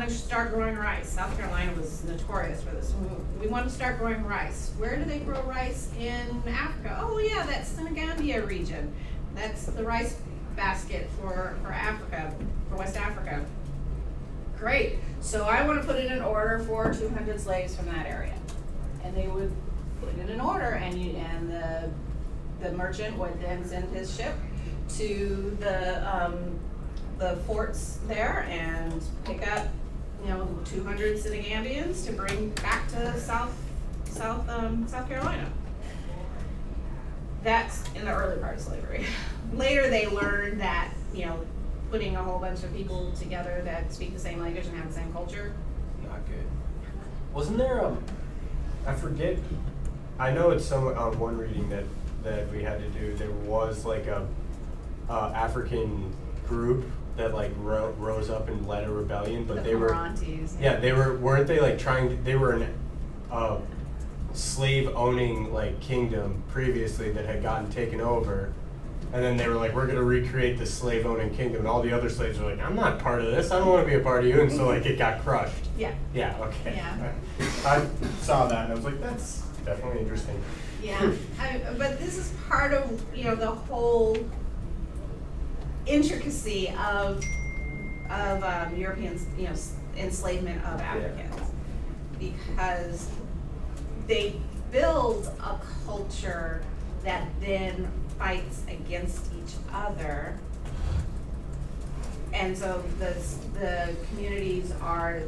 to start growing rice. South Carolina was notorious for this. We want to start growing rice. Where do they grow rice in Africa? Oh yeah, that's the Gambia region. That's the rice basket for Africa, for West Africa. Great. So I want to put in an order for 200 slaves from that area. And they would put in an order, and the merchant would then send his ship to the forts there and pick up 200 Senegambians to bring back to South Carolina. That's in the early part of slavery. Later they learned that putting a whole bunch of people together that speak the same language and have the same culture. Not good. Wasn't there I forget, I know it's one reading that we had to do, there was like a African group that rose up and led a rebellion, but they were, weren't they they were an slave owning kingdom previously that had gotten taken over, and then they were like, we're gonna recreate the slave owning kingdom, and all the other slaves were like, I'm not part of this, I don't wanna be a part of you, and so it got crushed. Yeah. Yeah, okay. Yeah. I saw that and I was like, that's definitely interesting. Yeah, but this is part of the whole intricacy of Europeans enslavement of Africans, because they build a culture that then fights against each other. And so the communities are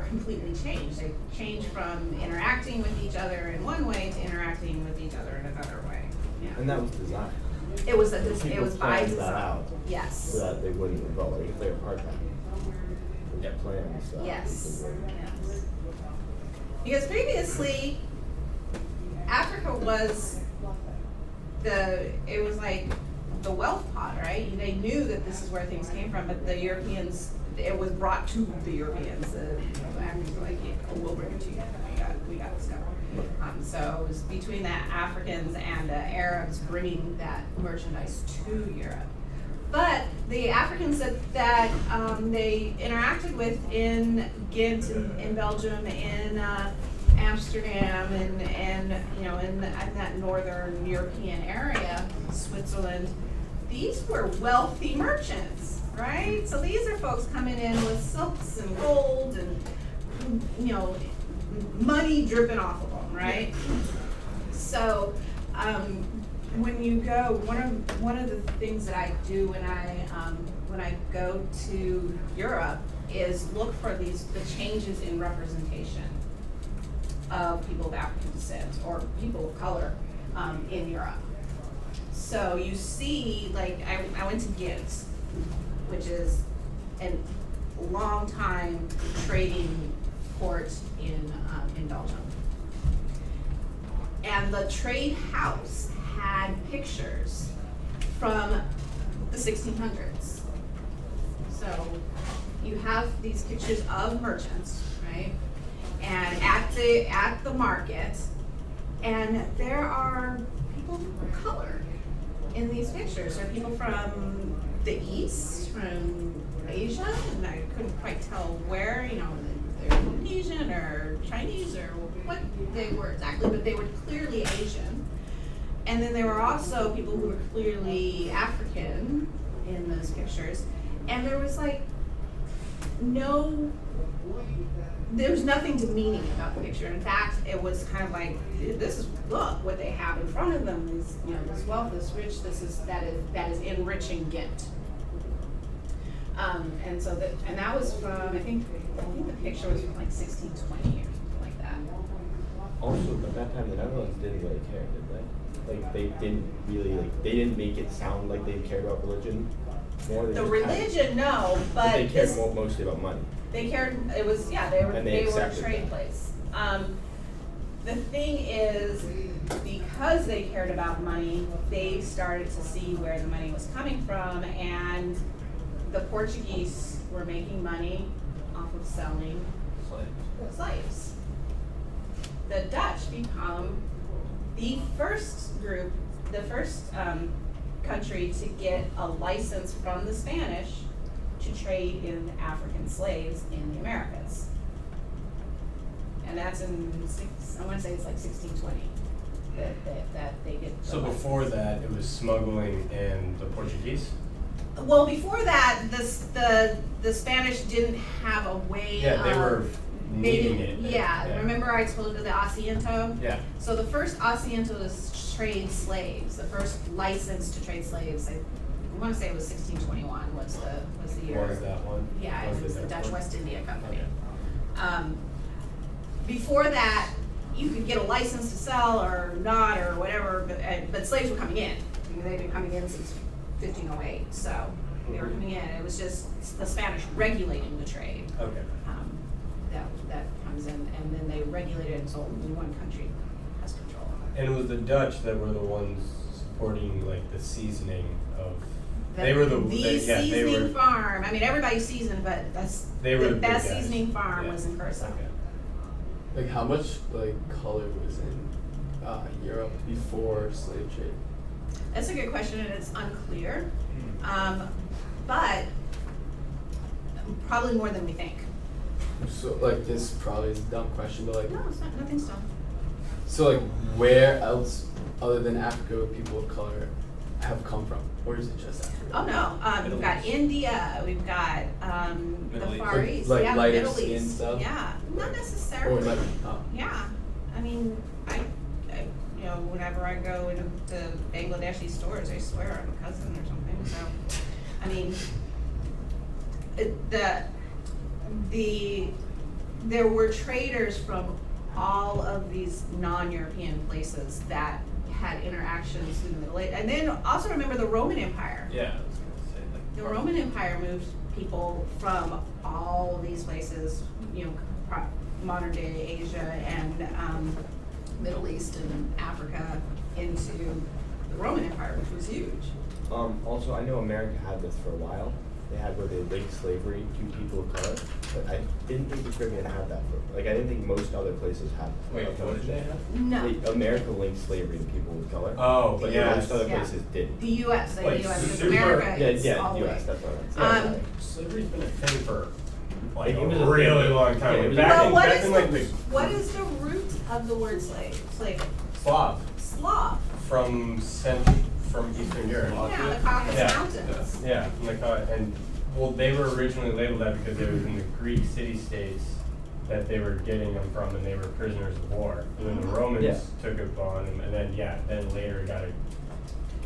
completely changed. They change from interacting with each other in one way to interacting with each other in another way. Yeah. And that was designed. It was People by planned design. that out. Yes. So that they wouldn't revolt, like if they were part-time. Yep. Planned stuff. Yes. people would- Yes. Because previously, Africa was it was like the wealth pot, right? They knew that this is where things came from, but the Europeans, it was brought to the Europeans. The Africans were like, yeah, we'll bring it to you. We got this covered. So it was between the Africans and the Arabs bringing that merchandise to Europe. But the Africans that they interacted with in Ghent, in Belgium, in Amsterdam, and you know, in that northern European area, Switzerland, these were wealthy merchants, right? So these are folks coming in with silks and gold and, you know, money dripping off of them, right? So when you go, one of the things that I do when I go to Europe is look for the changes in representation of people of African descent or people of color in Europe. So you see, like, I went to Ghent, which is a long time trading port in Belgium. And the trade house had pictures from the 1600s. So you have these pictures of merchants, right? And at the market, and there are people of color in these pictures. There are people from the East, from Asia, and I couldn't quite tell where, you know, they're Indonesian or Chinese or what they were exactly, but they were clearly Asian. And then there were also people who were clearly African in those pictures. And there was like there was nothing demeaning about the picture. In fact, it was kind of like, look what they have in front of them, is, you know, this wealth, this rich, that is enriching Ghent. And so that was from, I think the picture was from like 1620 or something like that. Also, at that time, the Netherlands didn't really care, did they? Like, they didn't make it sound like they cared about religion more. The religion, no, but they cared mostly about money. They cared. It was, yeah. They were a trade that. place. The thing is, because they cared about money, they started to see where the money was coming from, and the Portuguese were making money off of selling slaves. The Dutch become the first country to get a license from the Spanish to trade in African slaves in the Americas. And that's I want to say it's like 1620 that they get. So before that, it was smuggling and the Portuguese? Well, before that, the Spanish didn't have a way Yeah, they were needing it. it. Yeah, remember I told you the Asiento? Yeah. So the first Asiento to trade slaves, the first license to trade slaves, I want to say it was 1621 was the year. What was that one? Yeah, What it was the Dutch one? West India Company. Okay. Before that, you could get a license to sell or not or whatever, but slaves were coming in. I mean, they've been coming in since 1508, so they were coming in. It was just the Spanish regulating the trade. Okay. That comes in, and then they regulated it, so only one country has control. And it was the Dutch that were the ones supporting like the seasoning of. They were the seasoning farm. I mean, everybody seasoned, but They were the the best big guys. seasoning farm Yeah. was in Curacao. Okay. Like how much like color was in Europe before slave trade? That's a good question, and it's unclear. But probably more than we think. So like this probably is a dumb question, but like No, it's not. Nothing's done. so like where else other than Africa would people of color have come from? Or is it just Africa? Oh no, we've got India, we've got Middle the East. Far East, Like yeah, lighter Middle skin East. stuff? Yeah, not necessarily. Or like oh. Yeah, I mean, you know, whenever I go into Bangladeshi stores, I swear I'm a cousin or something, so, I mean, there were traders from all of these non-European places that had interactions through the Middle Ages. And then also remember the Roman Empire. Yeah, I was gonna say like. The Roman Empire moved people from all of these places, you know, modern day Asia and Middle East and Africa into the Roman Empire, which was huge. Also, I know America had this for a while. They had where they linked slavery to people of color, but I didn't think the Caribbean had that. I didn't think most other places had. Wait, what did they have? No. America linked slavery to people of color. Oh, but Yeah. most other Yeah. places didn't. The U.S., like Like the U.S., because super- America is Yeah, all the U.S. way. That's what I meant. Slavery's been a thing for like It a was a really thing. long Yeah, time. it Like was- back Well, in, what back is in the, like the what is the root of the word slave? It's like Slav Slav. from Eastern Europe. Yeah, the Caucasus Yeah. Mountains. Yeah, from the and well, they were originally labeled that because they was in the Greek city-states that they were getting them from, and they were prisoners of war. And then the Romans Yeah. took it on, and then later it got a.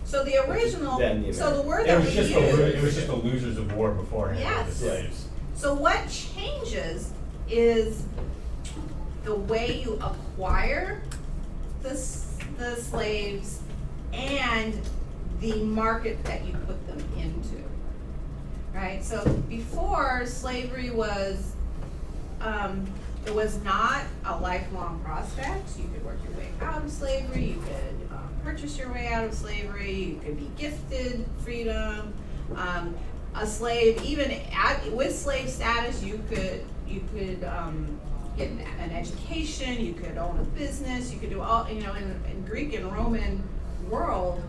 So the original, Then the so the word It that was we just use. it was just the losers of war beforehand. Yes. The slaves. So what changes is the way you acquire the slaves and the market that you put them into, right? So before, slavery was, it was not a lifelong prospect. You could work your way out of slavery, you could purchase your way out of slavery, you could be gifted freedom. A slave, even with slave status, you could get an education, you could own a business, you could do all, you know, in Greek and Roman world,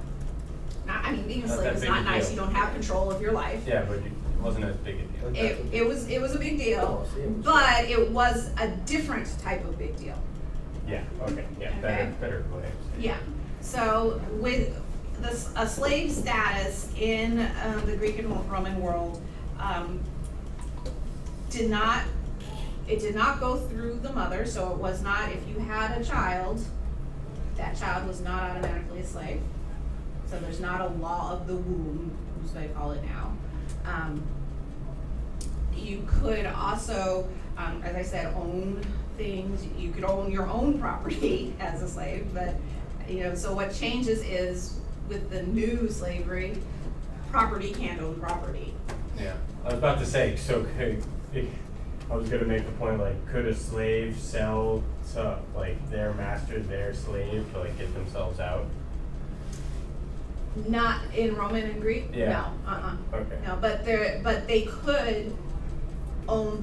I mean, being a Not slave that is big not a nice, deal. you don't have control of your life. Yeah, but it wasn't as big a deal. It was a big deal, but it was a different type of big deal. Yeah. Okay. Yeah. Okay. Better way. Yeah, so with a slave status in the Greek and Roman world did not go through the mother, so it was not, if you had a child, that child was not automatically a slave. So there's not a law of the womb, as they call it now. You could also, as I said, own things. You could own your own property as a slave, but you know. So what changes is with the new slavery, property can't own property. Yeah. I was about to say. So I was gonna make the point like, could a slave sell to like their master, their slave, to like get themselves out? Not in Roman and Greek. Yeah. No. Okay. No, but they could own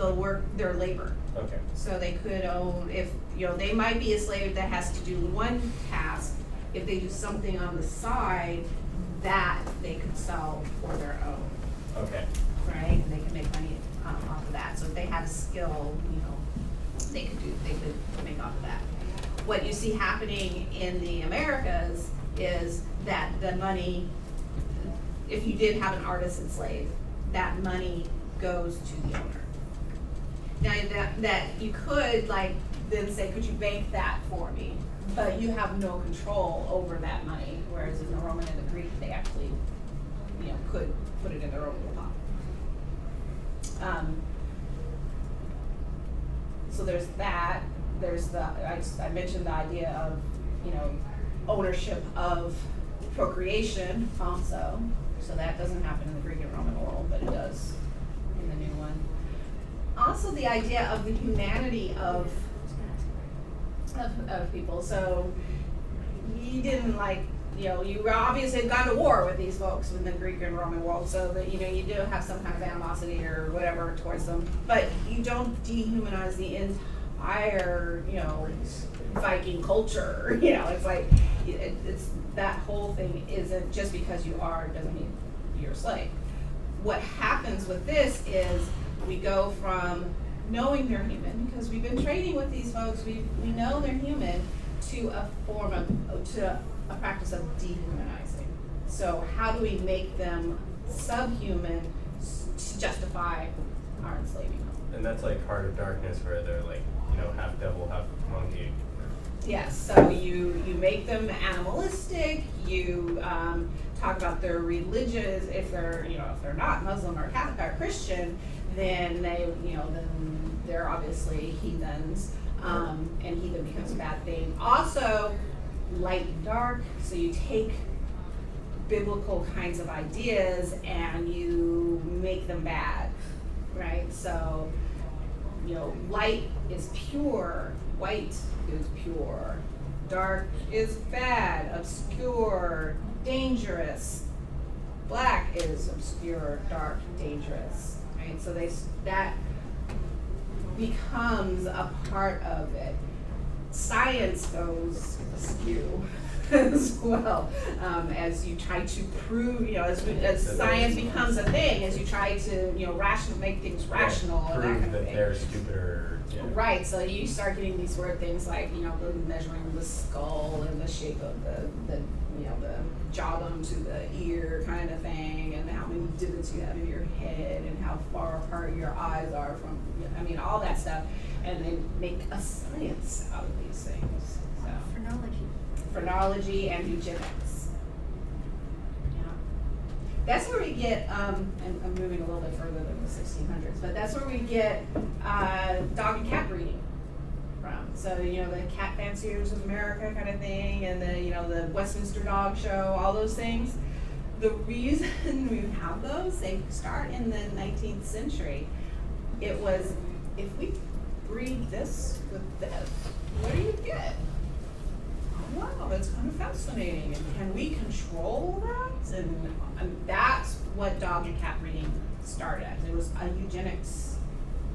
their labor. Okay. So they could own, if, you know, they might be a slave that has to do one task. If they do something on the side, that they could sell for their own, Okay. right? And they can make money off of that. So if they had a skill, you know, they could make off of that. What you see happening in the Americas is that the money, if you did have an artisan slave, that money goes to the owner. Now that you could like then say, could you bank that for me? But you have no control over that money, whereas in the Roman and the Greek, they actually, you know, could put it in their own little pot. So there's that. There's I mentioned the idea of, you know, ownership of procreation also. So that doesn't happen in the Greek and Roman world, but it does in the new one. Also the idea of the humanity of people. So you didn't like, you know, you obviously had gone to war with these folks in the Greek and Roman world, so that, you know, you do have some kind of animosity or whatever towards them, but you don't dehumanize the entire, you know, Viking culture. You know, it's like, it's that whole thing isn't just because you are, doesn't mean you're a slave. What happens with this is we go from knowing they're human, because we've been trading with these folks, we know they're human, to a practice of dehumanizing. So how do we make them subhuman to justify our enslaving them? And that's like Heart of Darkness, where they're like, you know, half devil, half monkey. Yes, so you make them animalistic, you talk about their religious, if they're, if they're not Muslim or Catholic or Christian, then then they're obviously heathens, and heathen becomes a bad thing. Also, light and dark, so you take biblical kinds of ideas and you make them bad, right? So, light is pure, white is pure, dark is bad, obscure, dangerous, black is obscure, dark, dangerous, right? So that becomes a part of it. Science goes askew as well, as you try to prove, as science becomes a thing, as you try to, make things rational and that Prove kind of that thing. they're stupider. Yeah. Right, so you start getting these weird things like, measuring the skull and the shape of the jawbone to the ear kind of thing, and how many divots you have in your head, and how far apart your eyes are from, all that stuff, and they make a science out of these things, so. Phrenology and eugenics. Yeah. That's where we get, and I'm moving a little bit further than the 1600s, but that's where we get dog and cat breeding from. So, the cat fanciers of America kind of thing, and the Westminster Dog Show, all those things. The reason we have those, they start in the 19th century. It was, if we breed this with this, what do you get? Wow, that's kind of fascinating. And can we control that? And that's what dog and cat breeding started as. It was a eugenics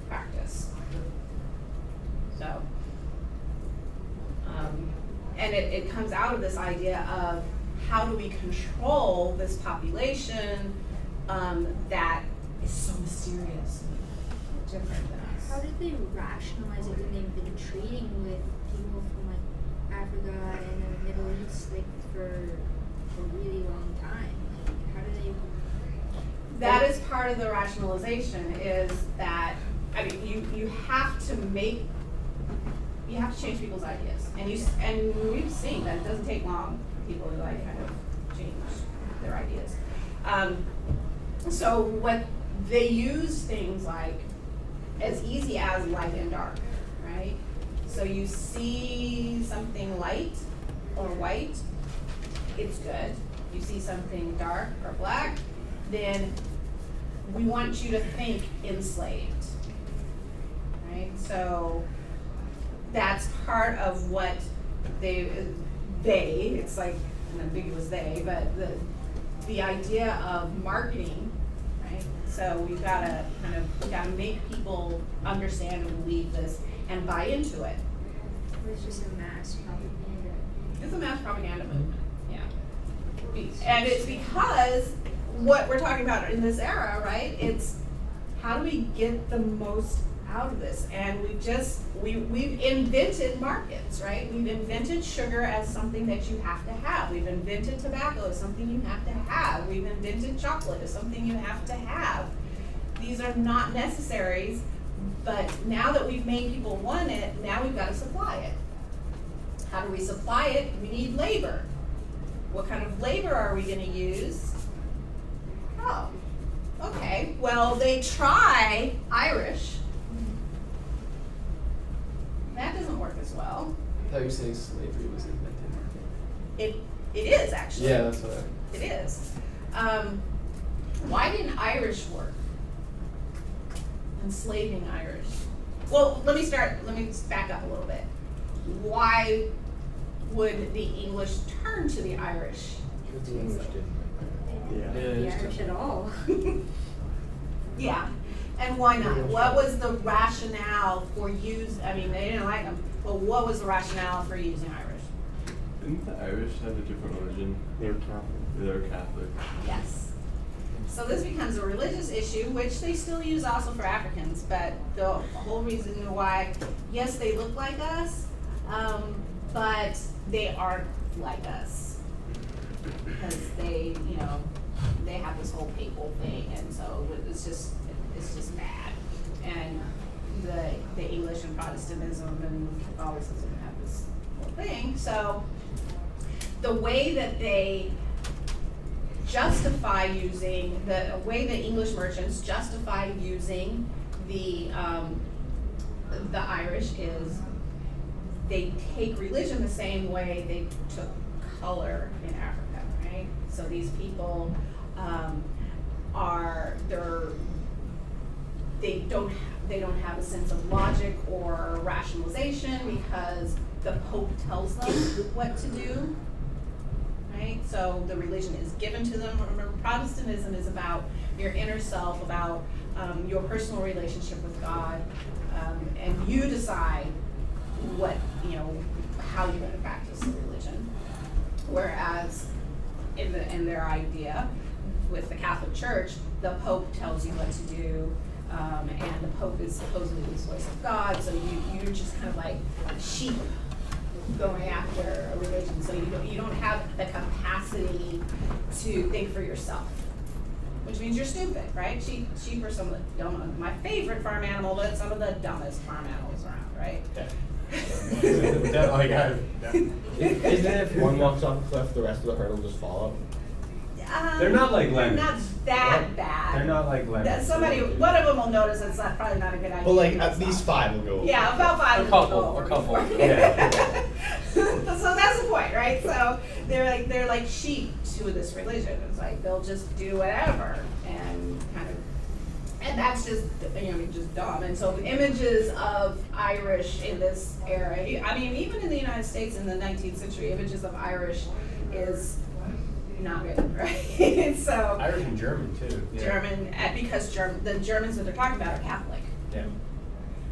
practice. So, and it comes out of this idea of how do we control this population that is so mysterious and different than us. How did they rationalize it when they've been treating with people from Africa and the Middle East for a really long time? How do they? That is part of the rationalization, is that you have to change people's ideas, and we've seen that it doesn't take long for people to kind of change their ideas. So what they use things like as easy as light and dark, right? So you see something light or white, it's good. You see something dark or black, then we want you to think enslaved, right? So that's part of what it's like an ambiguous they, but the idea of marketing, right? So we've got to make people understand and believe this and buy into it. It was just a mass propaganda. It's a mass propaganda movement, yeah. And it's because what we're talking about in this era, right? It's how do we get the most out of this? And we've invented markets, right? We've invented sugar as something that you have to have. We've invented tobacco as something you have to have. We've invented chocolate as something you have to have. These are not necessaries, but now that we've made people want it, now we've got to supply it. How do we supply it? We need labor. What kind of labor are we going to use? Oh, okay. Well, they try Irish. That doesn't work as well. I thought you were saying slavery was invented. It is actually. Yeah, that's what It is. Why didn't Irish work? Enslaving Irish. Well, let me back up a little bit. Why would the English turn to the Irish? Because the English didn't. Yeah. The Irish at all. Yeah. And why not? What was the rationale for they didn't like them, but what was the rationale for using Irish? Didn't the Irish have a different origin? They were Catholic. They were Catholic. Yes. So this becomes a religious issue, which they still use also for Africans, but the whole reason why, yes, they look like us, but they aren't like us. Because they have this whole papal thing, and so it's just bad. And the English and Protestantism and Catholicism have this whole thing. So the way that they justify using, the way that English merchants justify using the Irish is they take religion the same way they took color in Africa, right? So these people they don't have a sense of logic or rationalization because the Pope tells them what to do, right? So the religion is given to them. Remember, Protestantism is about your inner self, about your personal relationship with God, and you decide what, how you're going to practice the religion. Whereas in their idea with the Catholic Church, the Pope tells you what to do, and the Pope is supposedly the voice of God, so you're just kind of like sheep going after a religion, so you don't have the capacity to think for yourself, which means you're stupid, right? Sheep are some of the dumbest, my favorite farm animal, but some of the dumbest farm animals around, right? Isn't it if one walks off a cliff, the rest of the herd will just follow? They're not like lemons. Not that bad. They're not like lemons. One of them will notice it's probably not a good idea. But like at least 5 will go over. Yeah, about 5 A will couple, go over a couple. before. Yeah. So that's the point, right? So they're like sheep to this religion. It's like they'll just do whatever and and that's just just dumb. And so the images of Irish in this era, I mean, even in the United States in the 19th century, images of Irish is not good, right? So Irish and German too. Yeah. German, because the Germans that they're talking about are Catholic. Yeah.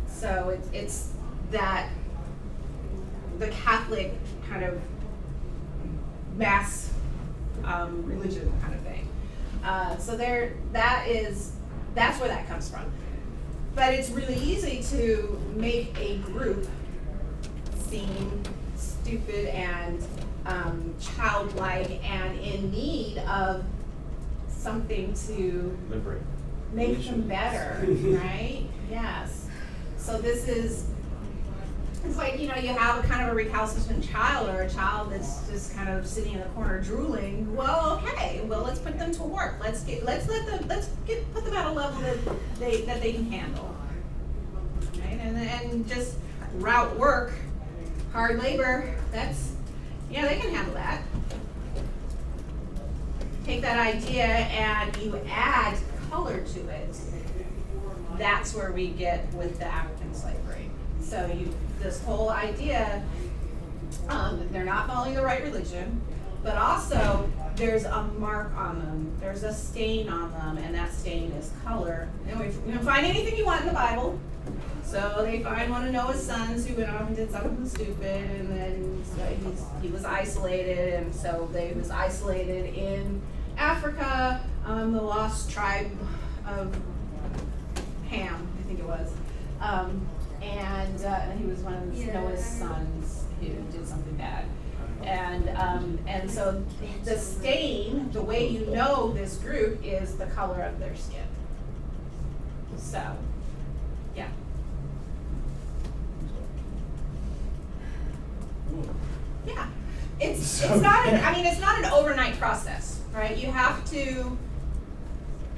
So it's that the Catholic kind of mass religion kind of thing. So that's where that comes from. But it's really easy to make a group seem stupid and childlike and in need of something to Liberate. make them better, right? Yes. So it's like, you have a kind of a recalcitrant child or a child that's just kind of sitting in the corner drooling. Well, okay, let's put them to work. Put them at a level that they can handle. Right? And just route work, hard labor, they can handle that. Take that idea and you add color to it. That's where we get with the African slavery. So this whole idea, they're not following the right religion, but also there's a mark on them, there's a stain on them, and that stain is color. And we don't find anything you want in the Bible. So they find one of Noah's sons who went off and did something stupid, and then he was isolated, and so they was isolated in Africa, the lost tribe of Ham, I think it was. And he was one of Noah's sons who did something bad. And so the stain, the way you know this group is the color of their skin. So, yeah. Yeah. It's not an overnight process, right? You have to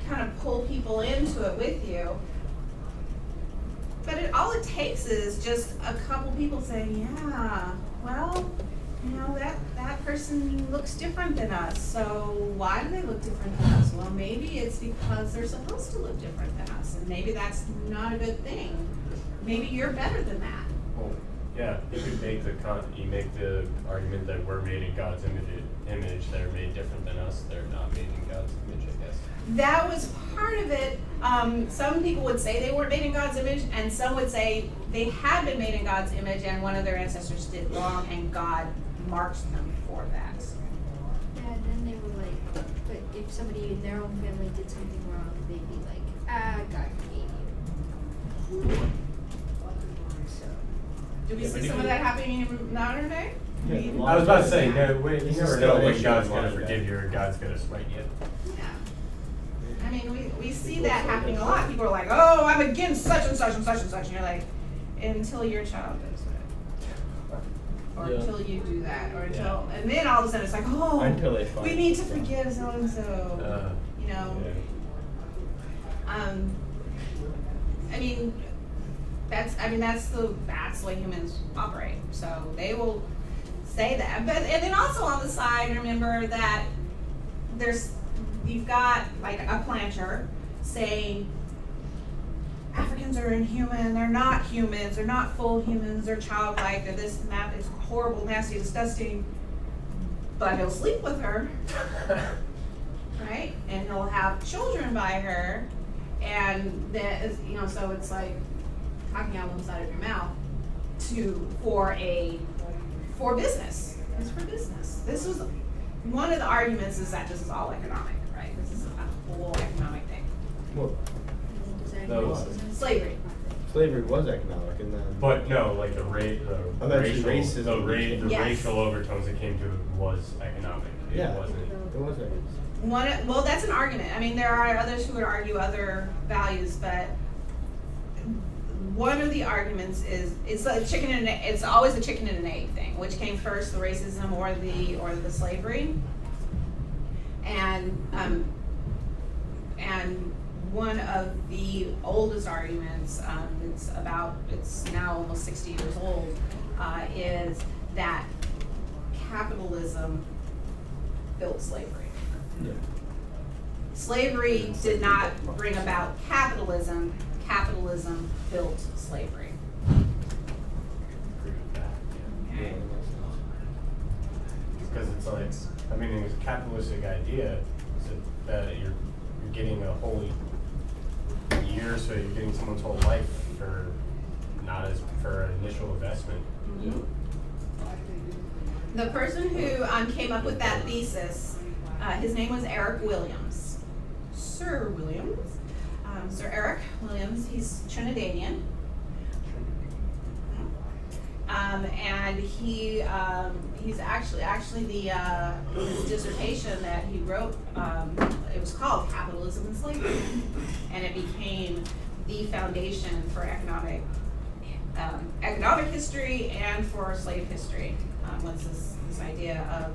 kind of pull people into it with you. But all it takes is just a couple people saying, yeah, well, that person looks different than us. So why do they look different than us? Well, maybe it's because they're supposed to look different than us, and maybe that's not a good thing. Maybe you're better than that. Well, yeah, you could make the argument that we're made in God's image, that are made different than us, they're not made in God's image, I guess. That was part of it. Some people would say they weren't made in God's image, and some would say they had been made in God's image and one of their ancestors did wrong and God marks them for that. Yeah, then they were like, but if somebody in their own family did something wrong, they'd be like, God forgave you. So. Do we see some of that happening in modern day? Yeah. I was about to say, no, wait, you never know when God's gonna forgive you or God's gonna smite you. Yeah. I mean, we see that happening a lot. People are like, oh, I'm against such and such and such and such. And you're like, until your child does it. or Yeah. until you do that, or until, and then all of a sudden it's like, oh, Until they find we need to it. forgive so-and-so, you know? I mean, that's the way humans operate. So they will say that, but and then also on the side, remember that you've got like a planter saying Africans are inhuman, they're not humans, they're not full humans, they're childlike, they're this and that, it's horrible, nasty, disgusting. But he'll sleep with her, right? And he'll have children by her. And that is, you know, so it's like talking out one side of your mouth for business. It's for business. This was one of the arguments is that this is all economic, right? This is a whole economic thing. Well, No. Slavery. slavery was economic, and then. But no, like the Eventually racism the Yes. racial overtones that came to it was economic. It Yeah. wasn't. It was economic. Well, that's an argument. I mean, there are others who would argue other values, but one of the arguments is it's always a chicken and an egg thing. Which came first, the racism or the slavery? And one of the oldest arguments, it's now almost 60 years old, is that capitalism built slavery. Yeah. Slavery did not bring about capitalism. Capitalism built slavery. Agree with that. Yeah. Okay. Because it's like, I mean, it's a capitalistic idea that you're getting a whole year, so you're getting someone's whole life for an initial investment. The person who came up with that thesis, his name was Eric Williams. Sir Williams. Sir Eric Williams, he's Trinidadian. And he's actually his dissertation that he wrote, it was called Capitalism and Slavery. And it became the foundation for economic history and for slave history. Was this idea of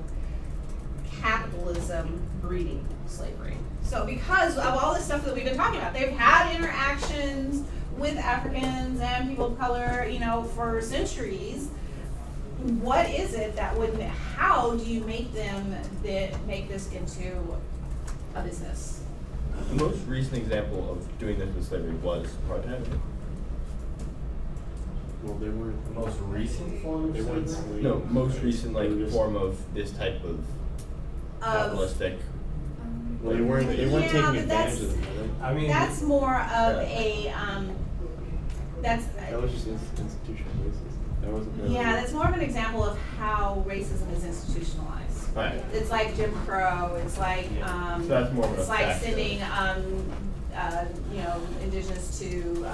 capitalism breeding slavery. So because of all this stuff that we've been talking about, they've had interactions with Africans and people of color, you know, for centuries. What is it that how do you make this into a business? The most recent example of doing this with slavery was apartheid. Well, they weren't. The most recent form of They weren't slavery? slaves. No, most recent They were just- form of this type of capitalistic. Well, they weren't taking but advantage that's- of them, were they? I mean, That's more of That was just institutional racism. That wasn't really. yeah, that's more of an example of how racism is institutionalized. Right. It's like Jim Crow. It's like Yeah. So that's more of an it's like effect of- sending indigenous to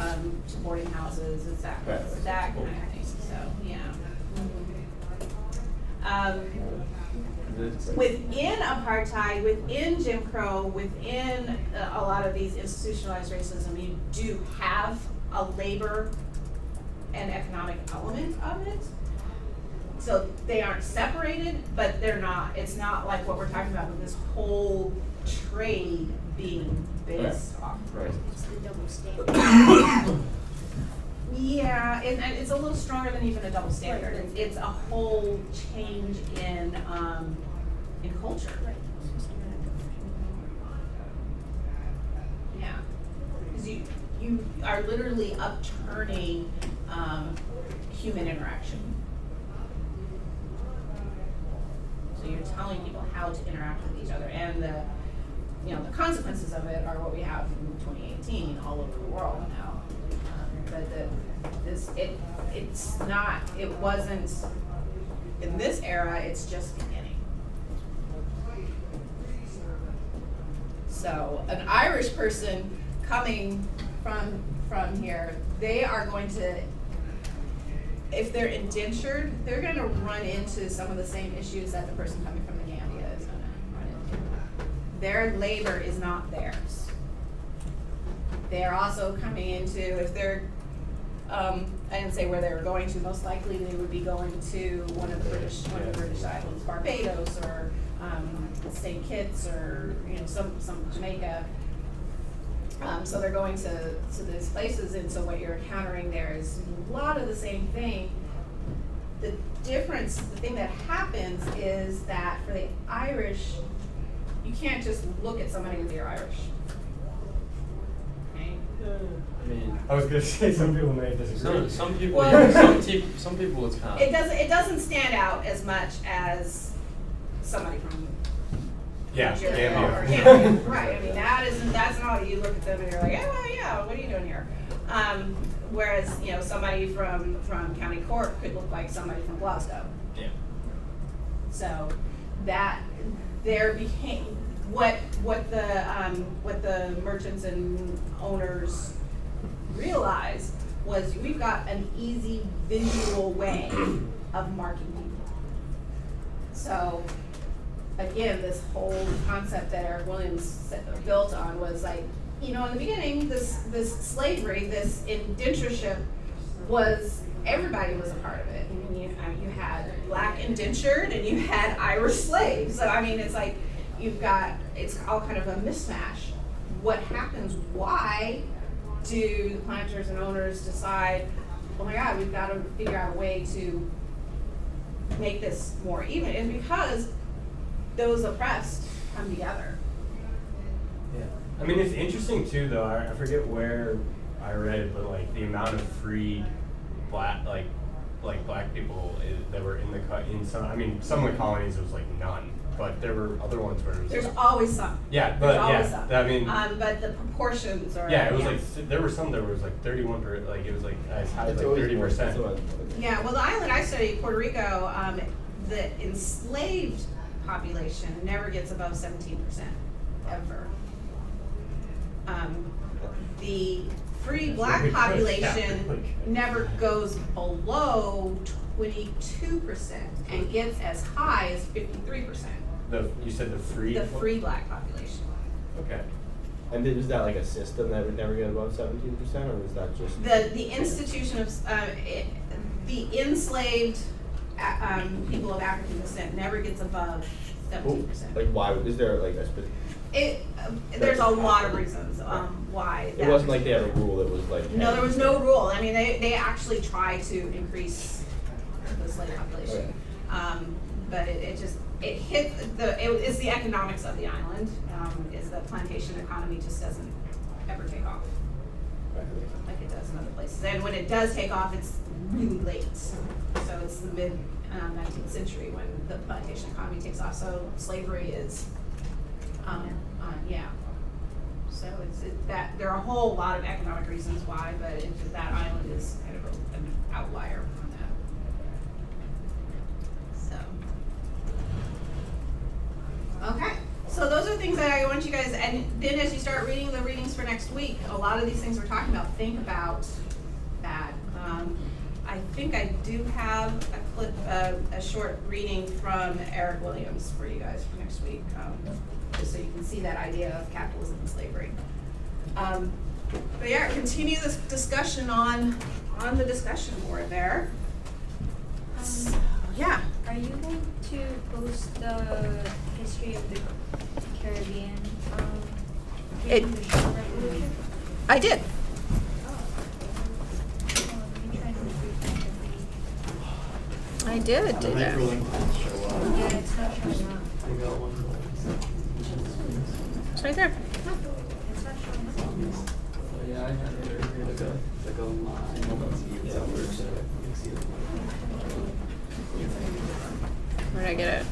boarding houses. It's that Right. that kind of thing. So yeah. Within apartheid, within Jim Crow, within a lot of these institutionalized racism, you do have a labor and economic element of it. So they aren't separated, but they're not, it's not like what we're talking about with this whole trade being based off. Right. It's the double standard. Yeah, and it's a little stronger than even a double standard. It's a whole change in culture. Yeah, because you are literally upturning human interaction. So you're telling people how to interact with each other, and the consequences of it are what we have in 2018 all over the world now. It wasn't in this era. It's just beginning. So an Irish person coming from here, they are going to, if they're indentured, they're going to run into some of the same issues that the person coming from the Gambia is going to run into. Their labor is not theirs. They're also coming into, if they're I didn't say where they were going to. Most likely they would be going to one of the British islands, Barbados or St. Kitts or some Jamaica. So they're going to these places, and so what you're encountering there is a lot of the same thing. The difference, the thing that happens is that for the Irish, you can't just look at somebody and you're Irish. Okay? I mean, I was gonna say some people may disagree. some people, Well- some people it's kind of. It doesn't stand out as much as somebody from Yeah, Nigeria Gambia. or Gambia. Right, I mean, that's not, you look at them and you're like, oh, well, yeah, what are you doing here? Whereas, somebody from County Cork could look like somebody from Glasgow. Yeah. So that there became what the merchants and owners realized was we've got an easy visual way of marking people. So again, this whole concept that Eric Williams built on was like, in the beginning, this slavery, this indentureship was, everybody was a part of it. I mean, you had black indentured and you had Irish slaves. So I mean, it's like it's all kind of a mismatch. What happens? Why do the planters and owners decide, oh my God, we've got to figure out a way to make this more even? And because those oppressed come together. Yeah. I mean, it's interesting too, though. I forget where I read it, but like the amount of freed black, like black people that were in some. I mean, some of the colonies it was like none, but there were other ones where it was. There's like, always some. Yeah, There's but always yeah, some. I mean. But the proportions are. Yeah, it was like there were some that was like 31%. Like it was like as high as It's like always more 30%. expensive. Yeah, well, the island I studied, Puerto Rico, the enslaved population never gets above 17% ever. The free black Really good. Yeah, population really good. never goes below 22% and gets as high as 53%. You said the free. The free black population. Okay. And then is that like a system that would never get above 17%, or was that just? The institution of the enslaved people of African descent never gets above 17%. Like why? Is there like a specific? There's a lot of reasons why. It wasn't like they had a rule that was like. No, there was no rule. I mean, they actually tried to increase the slave population, but it hit it's the economics of the island. Is the plantation economy just doesn't ever take off like it does in other places. And when it does take off, it's really late. So it's the mid 19th century when the plantation economy takes off. So slavery is, So that there are a whole lot of economic reasons why, but that island is kind of an outlier on that. So, okay. So those are things that I want you guys, and then as you start reading the readings for next week, a lot of these things we're talking about, think about that. I think I do have a clip, a short reading from Eric Williams for you guys for next week, just so you can see that idea of capitalism and slavery. But yeah, continue this discussion on the discussion board there. So, yeah. Are you going to post the history of the Caribbean during the sugar revolution? I did. I did do that. Yeah, it's not showing up. It's right there. It's not showing up. Yeah, I had it earlier, like a line. Where did I get it?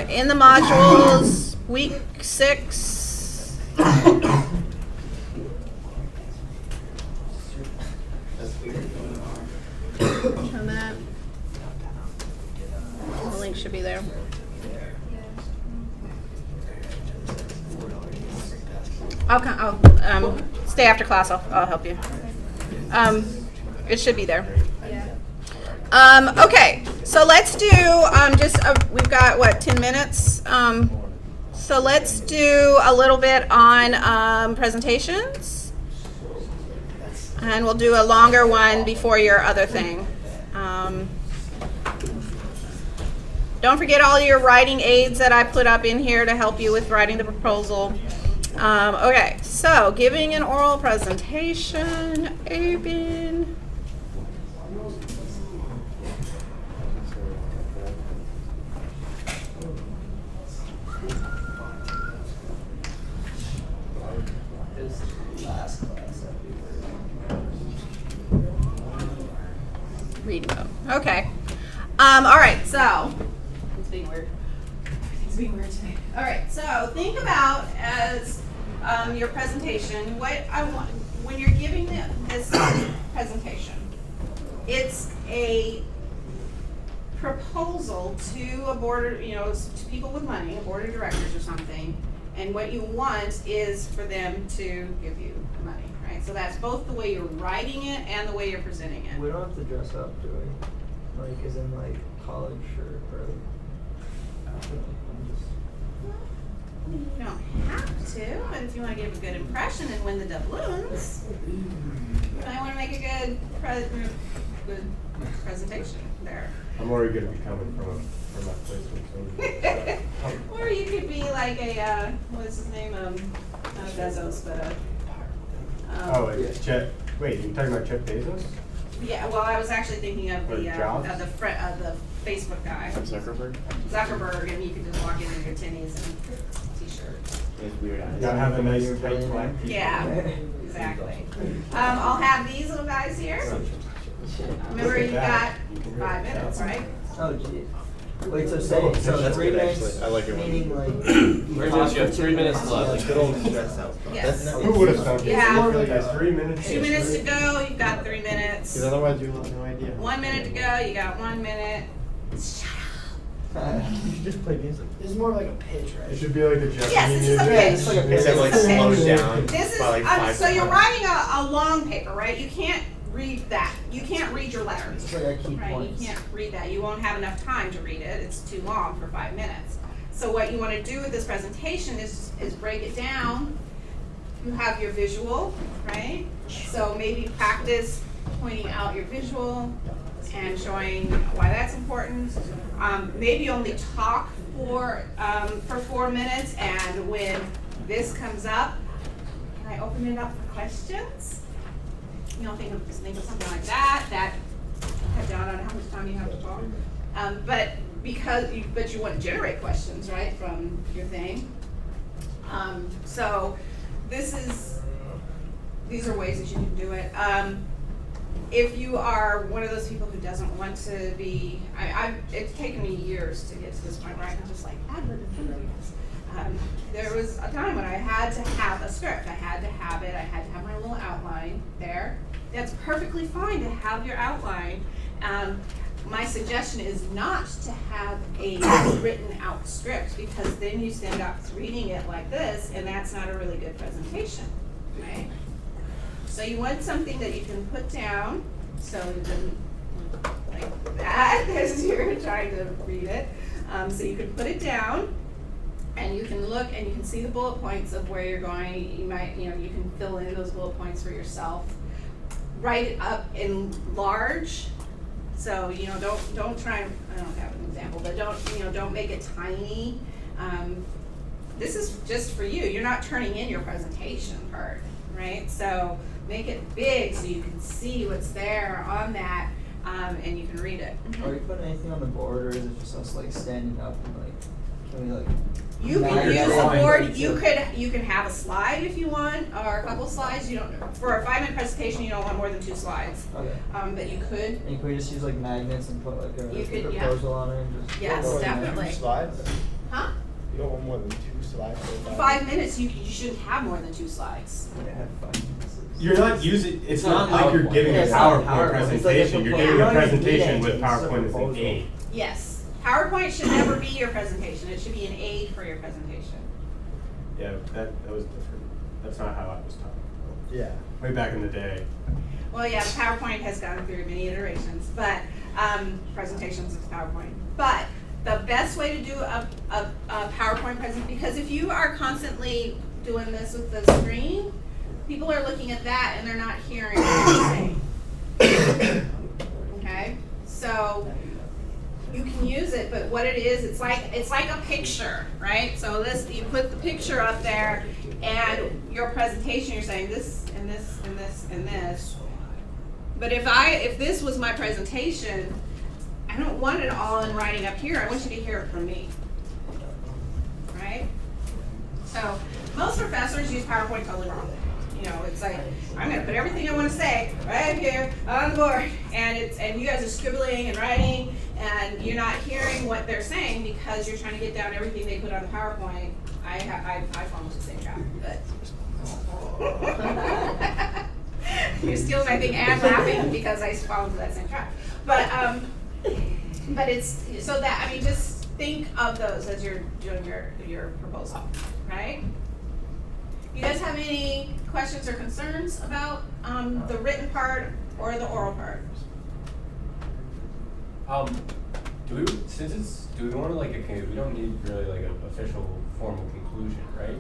In the modules, week 6. Show that. The link should be there. I'll stay after class. I'll help you. It should be there. Okay, so let's do we've got 10 minutes. So let's do a little bit on presentations. And we'll do a longer one before your other thing. Don't forget all your writing aids that I put up in here to help you with writing the proposal. Okay, so giving an oral presentation, Abin. Reading mode. Okay. All right, so it's being weird. Everything's being weird today. All right, so think about as your presentation, what I want when you're giving this presentation. It's a proposal to a board, to people with money, a board of directors or something, and what you want is for them to give you money, right? So that's both the way you're writing it and the way you're presenting it. We don't have to dress up, do we? Like, as in, like, college shirt or, I'm just. You don't have to, but if you want to give a good impression and win the doubloons, you might want to make a good presentation there. I'm already gonna be coming from that place. Or you could be like a, what's his name, not Bezos, but Oh, it's Jeff. Wait, you're talking about Jeff Bezos? yeah, well, I was actually thinking of Or the, Jobs? the Facebook guy. Zuckerberg? Zuckerberg, and you could just walk in your tinnies and t-shirt. His weird eyes. Gotta have a nice tight black t-shirt. Yeah, exactly. I'll have these little guys here. Remember, you got 5 minutes, right? Oh, geez. Wait, so say, so That's 3 good, minutes, actually. I like it when- meaning like. 3 minutes, you have 3 minutes left. Like good old stress out. Yes. Who would have thought? Yeah. Like that's 3 minutes. 2 minutes to go, you've got 3 minutes. Because otherwise you'll have no idea. 1 minute to go, you got 1 minute. Shut You just play music. This is more like a pitch, right? It should be like a Jeff. Yes, this is a Yeah, it's like a pitch. Except like This is a slowed pitch. down This is, by like 5 so you're seconds. writing a long paper, right? You can't read that. You can't read your letters. It's like our key Right, points. you can't read that. You won't have enough time to read it. It's too long for 5 minutes. So what you want to do with this presentation is break it down. You have your visual, right? So maybe practice pointing out your visual and showing why that's important. Maybe only talk for 4 minutes, and when this comes up, can I open it up for questions? Think of something like that cut down on how much time you have to talk. But you want to generate questions, right, from your thing. So these are ways that you can do it. If you are one of those people who doesn't want to be, it's taken me years to get to this point where I'm just like, there was a time when I had to have a script. I had to have it. I had to have my little outline there. That's perfectly fine to have your outline. My suggestion is not to have a written out script, because then you stand up reading it like this, and that's not a really good presentation, right? So you want something that you can put down, so it doesn't look like that as you're trying to read it. So you can put it down, and you can look and you can see the bullet points of where you're going. You might, you can fill in those bullet points for yourself. Write it up in large. So, don't try, I don't have an example, but don't make it tiny. This is just for you. You're not turning in your presentation part, right? So make it big so you can see what's there on that, and you can read it. Are you putting anything on the board, or is it just us like standing up and like, can we like? You can Line use it a up? board. You can have a slide if you want, or a couple slides. For a 5-minute presentation, you don't want more than 2 slides. Okay. But you could. And can we just use like magnets and put like a You could, yeah. proposal on it and just? Yes, throw it in there? definitely. Slides? Huh? You don't want more than 2 slides. For 5 minutes, you shouldn't have more than 2 slides. Yeah, I had 5 minutes. You're not using. It's not not like you're PowerPoint. giving Yeah, a it's not PowerPoint PowerPoint. It's like a presentation. You're proposal. giving You a don't even need presentation with anything, it's just a PowerPoint as an proposal. aid. Yes. PowerPoint should never be your presentation. It should be an aid for your presentation. Yeah, that was different. That's not how I was taught. Yeah. Way back in the day. Well, yeah, PowerPoint has gone through many iterations, but presentations of PowerPoint. But the best way to do a PowerPoint presentation, because if you are constantly doing this with the screen, people are looking at that and they're not hearing what you're saying. Okay, so you can use it, but what it is, it's like a picture, right? So this, you put the picture up there, and your presentation, you're saying this and this and this and this. But if this was my presentation, I don't want it all in writing up here. I want you to hear it from me, right? So most professors use PowerPoint totally wrong. You know, it's like, I'm gonna put everything I wanna say right here on the board, and you guys are scribbling and writing, and you're not hearing what they're saying because you're trying to get down everything they put on the PowerPoint. I fall into the same trap, but. You're stealing my thing and laughing because I fall into that same trap. But it's, so that, I mean, just think of those as you're doing your proposal, right? You guys have any questions or concerns about the written part or the oral part? Do we want to we don't need really like an official formal conclusion, right?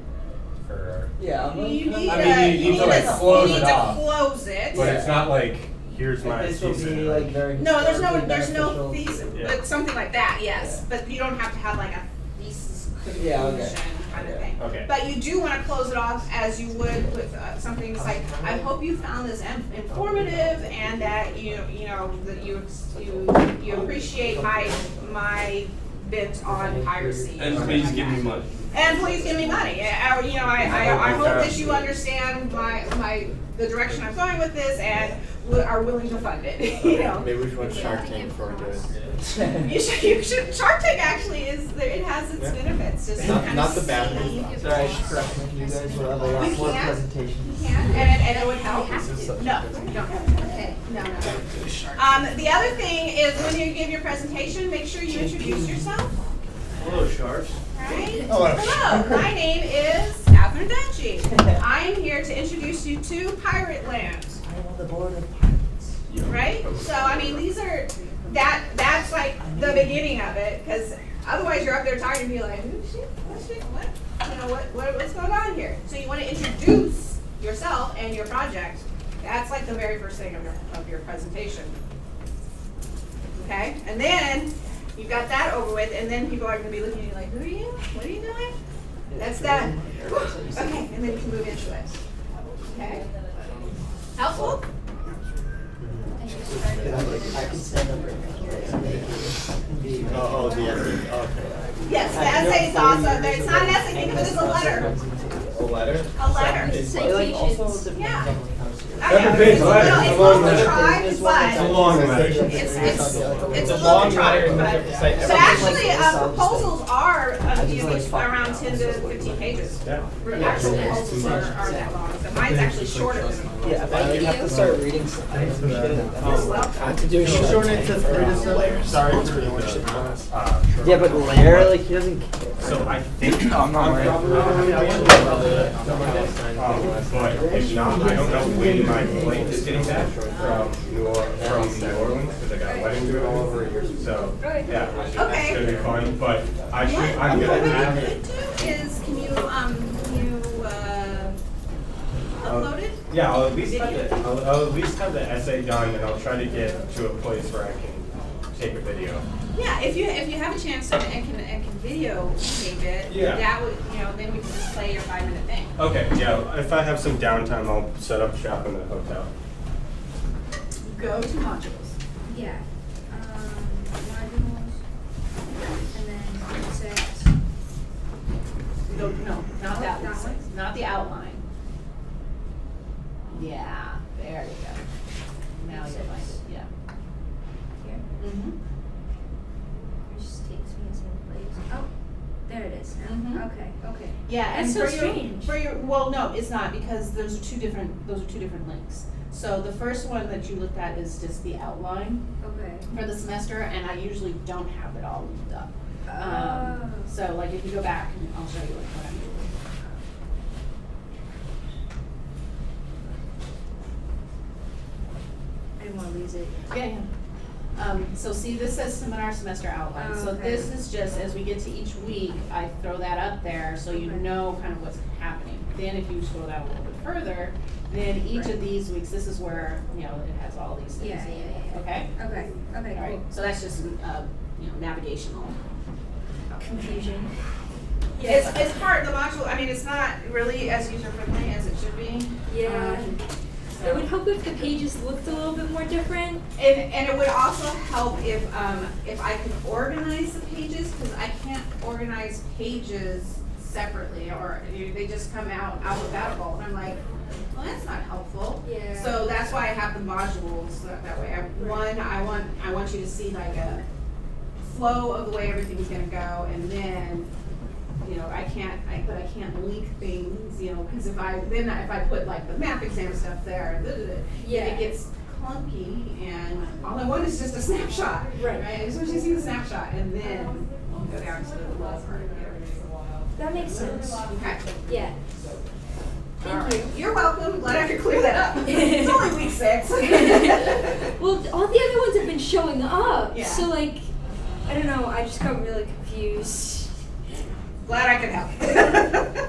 For Yeah, I'm You like, need you need to like close it off. Close it. But it's not like, here's my this will thesis. be like very No, there's no beneficial. thesis, Yeah. but something like that, yes. Yeah. But you don't have to have like a thesis conclusion Yeah, okay. kind of thing. Okay. But you do want to close it off as you would with something that's like, I hope you found this informative and that you know that you appreciate my bent on piracy. And please give me money. And please give me money. I hope that you understand the direction I'm going with this and are willing to fund it. You know. Maybe we should watch Shark Tank before we do it. You should. Shark Tank actually it has its benefits. Just Not- kind not of the bad see- ones. Sorry, I should correct me. You guys will have a lot You more can. presentations. You can, and it would help. No, you don't have to. Okay. No. The other thing is when you give your presentation, make sure you introduce yourself. Hello, Sharks. Right? Hello. Hello, my name is Catherine Dutchy. I am here to introduce you to Pirate Land. I am on the board of pirates. Right? So I mean, that's like the beginning of it, because otherwise you're up there talking and be like, what? You know what's going on here? So you want to introduce yourself and your project. That's like the very first thing of your presentation. Okay? And then you've got that over with, and then people are going to be looking at you like, who are you? What are you doing? That's that. Okay, and then you can move into it. Okay? Helpful? I can stand up right now. Oh, the essay. Okay. Yes, the essay is awesome. It's not an essay, think of it as a letter. A letter? A letter. It like also depends Yeah. on like how serious. I know, big it's a letter. little- It's a long it's letter. tried, It's but It's a long letter. it's a little tried, but actually, proposals are around 10 to 15 pages. Yeah. Actual proposals are that long, so mine's actually shorter than a proposal. Yeah, if I have to start reading something, I have to do a Shorten it to 3 to 7. Sorry for the, Yeah, but Lair, like, he doesn't care. So I think I'm not worried. but if not, I don't know when my flight is getting back from New Orleans, because I got a wedding to go over here. So yeah, Okay. it's gonna be fun. But I'm What gonna we have could do is, can you upload it? Yeah, I'll at least have the essay done, and I'll try to get to a place where I can take a video. Yeah, if you have a chance to and can videotape it, Yeah. that would, then we can just play your 5-minute thing. Okay, yeah. If I have some downtime, I'll set up shop in the hotel. Go to modules. Yeah. Modules. And then six. No, not that That one. one? Not the outline. Yeah, there you go. Now you'll find it, yeah. Here. Mm-hmm. It just takes me to some place. Oh, there it is now. Mhm. Okay. Yeah, and That's so for your, strange. well, no, it's not, because those are two different links. So the first one that you looked at is just the outline Okay. for the semester, and I usually don't have it all linked up. Oh. So like if you go back, and I'll show you like what I'm doing. I didn't want to lose it. Yeah. So see, this says seminar semester outline. Oh, So okay. this is just, as we get to each week, I throw that up there so you Okay. know kind of what's happening. Then if you scroll down a little bit further, then each of these weeks, this is where, you know, it has all these things. Yeah, yeah, yeah. Okay? Okay, okay, All right, cool. so that's just, you know, navigational. Confusion. It's hard, the module, I mean, it's not really as user-friendly as it should be. Yeah. So- It would help if the pages looked a little bit more different. And it would also help if I could organize the pages, because I can't organize pages separately, or they just come out alphabetical, and I'm like, well, that's not helpful. Yeah. So that's why I have the modules, so that way, I want you to see like a flow of the way everything's gonna go, and then, you know, I can't link things, you know, because if I put like the math exam stuff there, then Yeah. it gets clunky, and all I want is just a snapshot. Right. I just want you to see the snapshot, and then go down to the lower part. That makes sense. Okay. Yeah. All Thank right. you. You're welcome. Glad I could clear that up. It's only week 6. Well, all the other ones have been showing up, Yeah. so like, I don't know, I just got really confused. Glad I could help.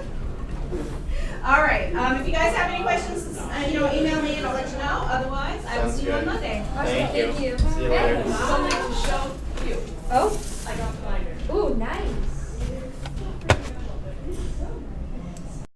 All right. If you guys have any questions, you know, email me and I'll let you know. Otherwise, I will Sounds see you on good. Monday. Thank you. Thank you. See you later. Something to show you. Oh,